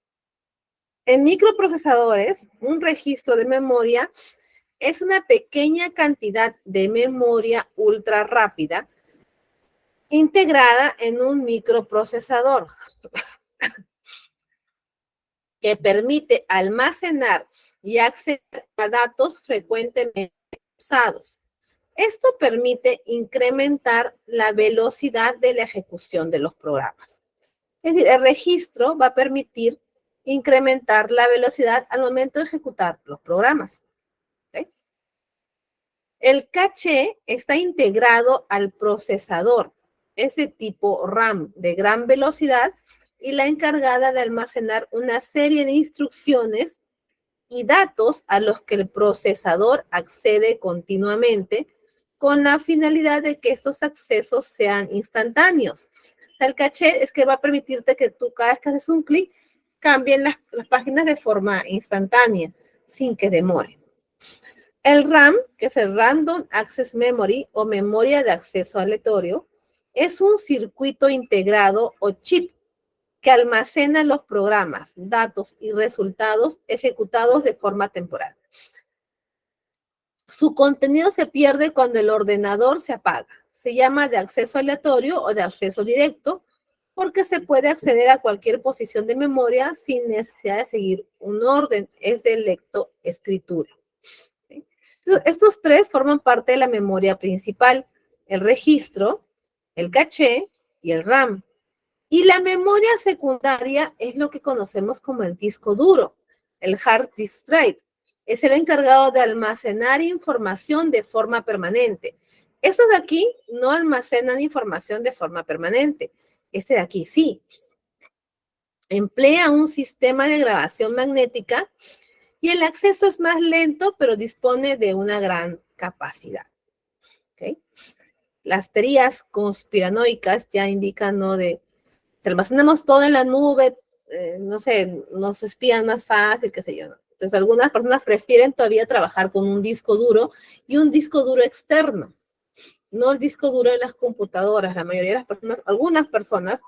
en microprocesadores, un registro de memoria es una pequeña cantidad de memoria ultra rápida integrada en un microprocesador que permite almacenar y acceder a datos frecuentemente usados. Esto permite incrementar la velocidad de la ejecución de los programas. Es decir, el registro va a permitir incrementar la velocidad al momento de ejecutar los programas. ¿Okay? El caché está integrado al procesador, es de tipo RAM de gran velocidad y la encargada de almacenar una serie de instrucciones y datos a los que el procesador accede continuamente con la finalidad de que estos accesos sean instantáneos. El caché es que va a permitirte que tú cada vez que haces un clic cambien las páginas de forma instantánea, sin que demore. El RAM, que es el Random Access Memory o memoria de acceso aleatorio, es un circuito integrado o chip que almacena los programas, datos y resultados ejecutados de forma temporal. Su contenido se pierde cuando el ordenador se apaga. Se llama de acceso aleatorio o de acceso directo porque se puede acceder a cualquier posición de memoria sin necesidad de seguir un orden. Es de lectoescritura. ¿Okay? Entonces, estos tres forman parte de la memoria principal: el registro, el caché y el RAM. Y la memoria secundaria es lo que conocemos como el disco duro, el hard disk drive. Es el encargado de almacenar información de forma permanente. Estos de aquí no almacenan información de forma permanente. Este de aquí sí. Emplea un sistema de grabación magnética y el acceso es más lento, pero dispone de una gran capacidad. ¿Okay? Las teorías conspiranoicas ya indican, ¿no?, te almacenamos todo en la nube, no sé, nos espían más fácil, qué sé yo, ¿no? Entonces, algunas personas prefieren todavía trabajar con un disco duro y un disco duro externo, no el disco duro de las computadoras. La mayoría de las personas, algunas personas,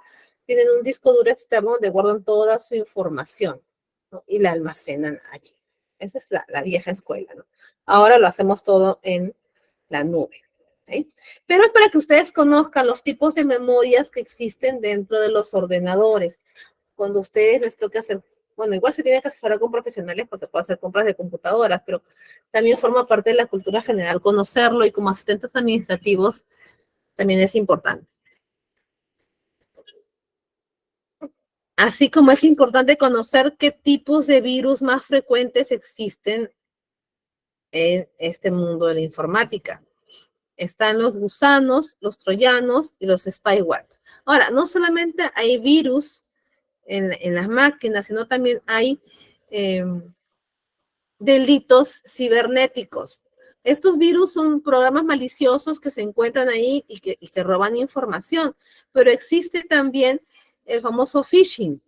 tienen un disco duro externo donde guardan toda su información, ¿no?, y la almacenan allí. Esa es la vieja escuela, ¿no? Ahora lo hacemos todo en la nube. ¿Okay? Pero es para que ustedes conozcan los tipos de memorias que existen dentro de los ordenadores. Cuando a ustedes les toque hacer, bueno, igual se tiene que asesorar con profesionales porque puede hacer compras de computadoras, pero también forma parte de la cultura general conocerlo, y como asistentes administrativos también es importante. Así como es importante conocer qué tipos de virus más frecuentes existen en este mundo de la informática. Están los gusanos, los troyanos y los spyware. Ahora, no solamente hay virus en las máquinas, sino también hay delitos cibernéticos. Estos virus son programas maliciosos que se encuentran ahí y que roban información, pero existe también el famoso phishing,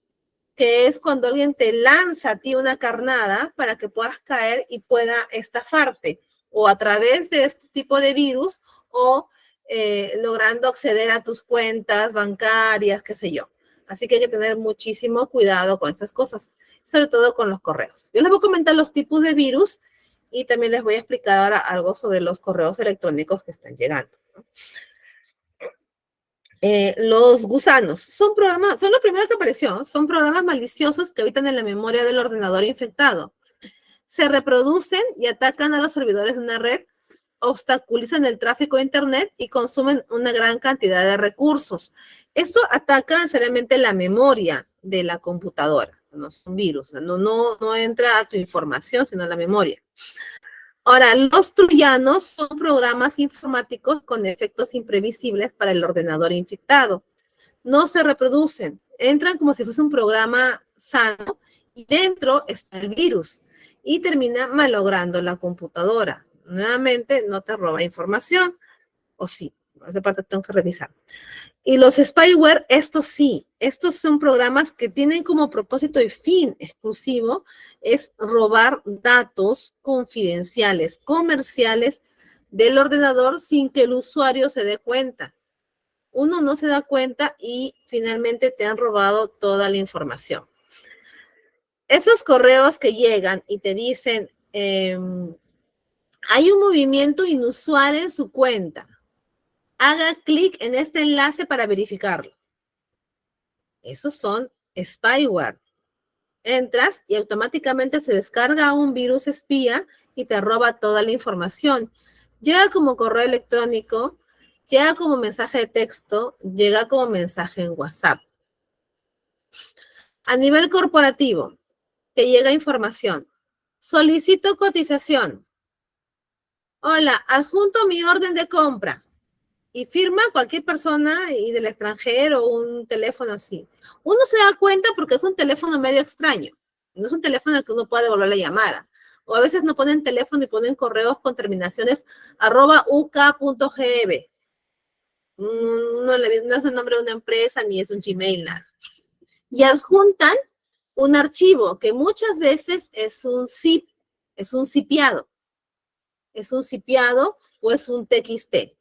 que es cuando alguien te lanza a ti una carnada para que puedas caer y pueda estafarte, o a través de este tipo de virus, o logrando acceder a tus cuentas bancarias, qué sé yo. Así que hay que tener muchísimo cuidado con estas cosas, sobre todo con los correos. Yo les voy a comentar los tipos de virus y también les voy a explicar ahora algo sobre los correos electrónicos que están llegando, ¿no? Los gusanos son los primeros que apareció, son programas maliciosos que habitan en la memoria del ordenador infectado. Se reproducen y atacan a los servidores de una red, obstaculizan el tráfico de Internet y consumen una gran cantidad de recursos. Esto ataca seriamente la memoria de la computadora, no es un virus, no entra a tu información, sino a la memoria. Ahora, los troyanos son programas informáticos con efectos imprevisibles para el ordenador infectado. No se reproducen, entran como si fuese un programa sano y dentro está el virus y termina malogrando la computadora. Nuevamente, no te roba información, o sí, esa parte tengo que revisar. Y los spyware, estos sí, estos son programas que tienen como propósito y fin exclusivo es robar datos confidenciales, comerciales del ordenador sin que el usuario se dé cuenta. Uno no se da cuenta y finalmente te han robado toda la información. Esos correos que llegan y te dicen, hay un movimiento inusual en su cuenta. Haga clic en este enlace para verificarlo. Esos son spyware. Entras y automáticamente se descarga un virus espía y te roba toda la información. Llega como correo electrónico, llega como mensaje de texto, llega como mensaje en WhatsApp. A nivel corporativo, te llega información. Solicito cotización. Hola, adjunto mi orden de compra. Y firma cualquier persona y del extranjero, un teléfono así. Uno se da cuenta porque es un teléfono medio extraño. No es un teléfono al que uno pueda devolver la llamada. O a veces no ponen teléfono y ponen correos con terminaciones @uk.gb. No es el nombre de una empresa ni es un Gmail, nada. Y adjuntan un archivo que muchas veces es un zip, es un zipiado. Es un zipiado o es un TXT.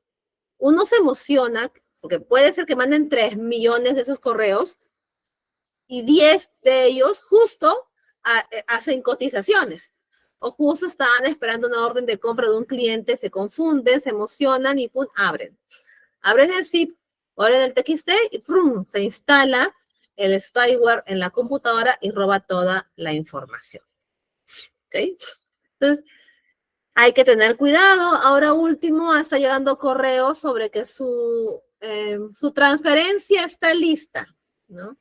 Uno se emociona, porque puede ser que manden 3 millones de esos correos y 10 de ellos justo hacen cotizaciones. O justo estaban esperando una orden de compra de un cliente, se confunden, se emocionan y ¡pum! Abren. Abren el zip, abren el TXT y ¡pum! Se instala el spyware en la computadora y roba toda la información. ¿Ok? Entonces, hay que tener cuidado. Ahora último, está llegando correos sobre que su transferencia está lista, ¿no?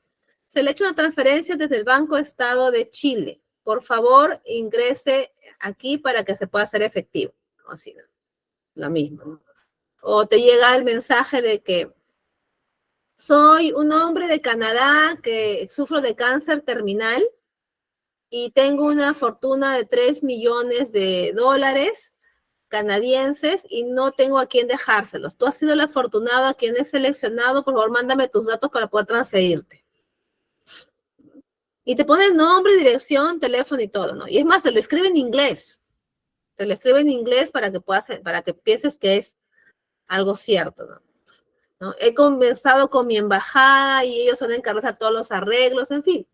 Se le ha hecho una transferencia desde el Banco Estado de Chile. Por favor, ingrese aquí para que se pueda hacer efectivo. Así, ¿no? Lo mismo, ¿no? O te llega el mensaje de que soy un hombre de Canadá que sufro de cáncer terminal y tengo una fortuna de 3 millones de dólares canadienses y no tengo a quién dejárselos. Tú has sido el afortunado a quien he seleccionado, por favor, mándame tus datos para poder transferirte. Y te pone nombre, dirección, teléfono y todo, ¿no? Y es más, te lo escribe en inglés. Te lo escribe en inglés para que pienses que es algo cierto, ¿no? He conversado con mi embajada y ellos van a encargar todos los arreglos, en fin.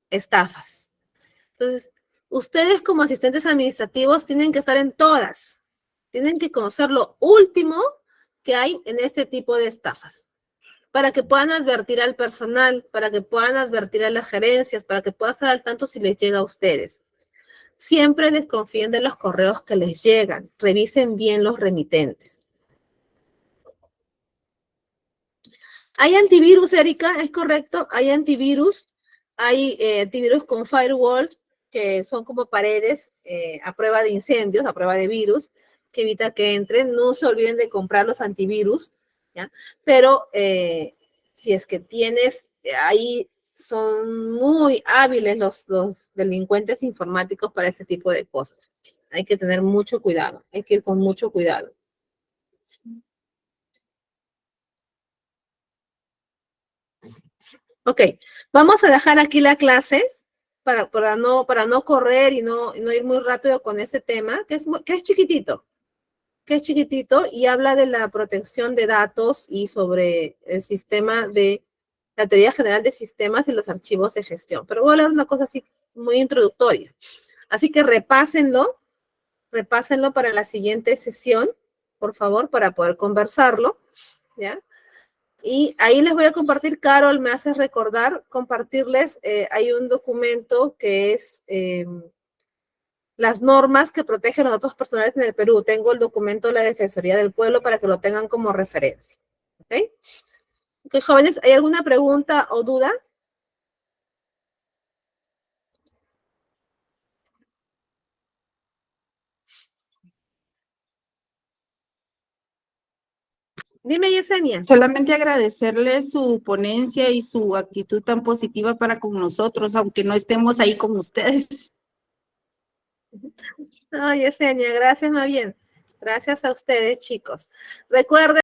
Estafas. Entonces, ustedes como asistentes administrativos tienen que estar en todas. Tienen que conocer lo último que hay en este tipo de estafas. Para que puedan advertir al personal, para que puedan advertir a las gerencias, para que puedan estar al tanto si les llega a ustedes. Siempre desconfíen de los correos que les llegan. Revisen bien los remitentes. ¿Hay antivirus, Erika? ¿Es correcto? ¿Hay antivirus? Hay antivirus con firewall, que son como paredes a prueba de incendios, a prueba de virus, que evita que entren. No se olviden de comprar los antivirus, ¿ya? Pero si es que tienes, ahí son muy hábiles los delincuentes informáticos para ese tipo de cosas. Hay que tener mucho cuidado, hay que ir con mucho cuidado. Ok, vamos a dejar aquí la clase para no correr y no ir muy rápido con ese tema, que es chiquitito. Y habla de la protección de datos y sobre el sistema de la teoría general de sistemas y los archivos de gestión. Pero voy a hablar una cosa así muy introductoria. Así que repásenlo repásenlo para la siguiente sesión, por favor, para poder conversarlo, ¿ya? Y ahí les voy a compartir, Carol, me haces recordar, compartirles, hay un documento que es las normas que protegen los datos personales en el Perú. Tengo el documento de la Defensoría del Pueblo para que lo tengan como referencia. ¿Ok? Ok, jóvenes, ¿hay alguna pregunta o duda? Dime, Yesenia. Solamente agradecerle su ponencia y su actitud tan positiva para con nosotros, aunque no estemos ahí con ustedes. Ay, Yesenia, gracias más bien. Gracias a ustedes, chicos. Recuerden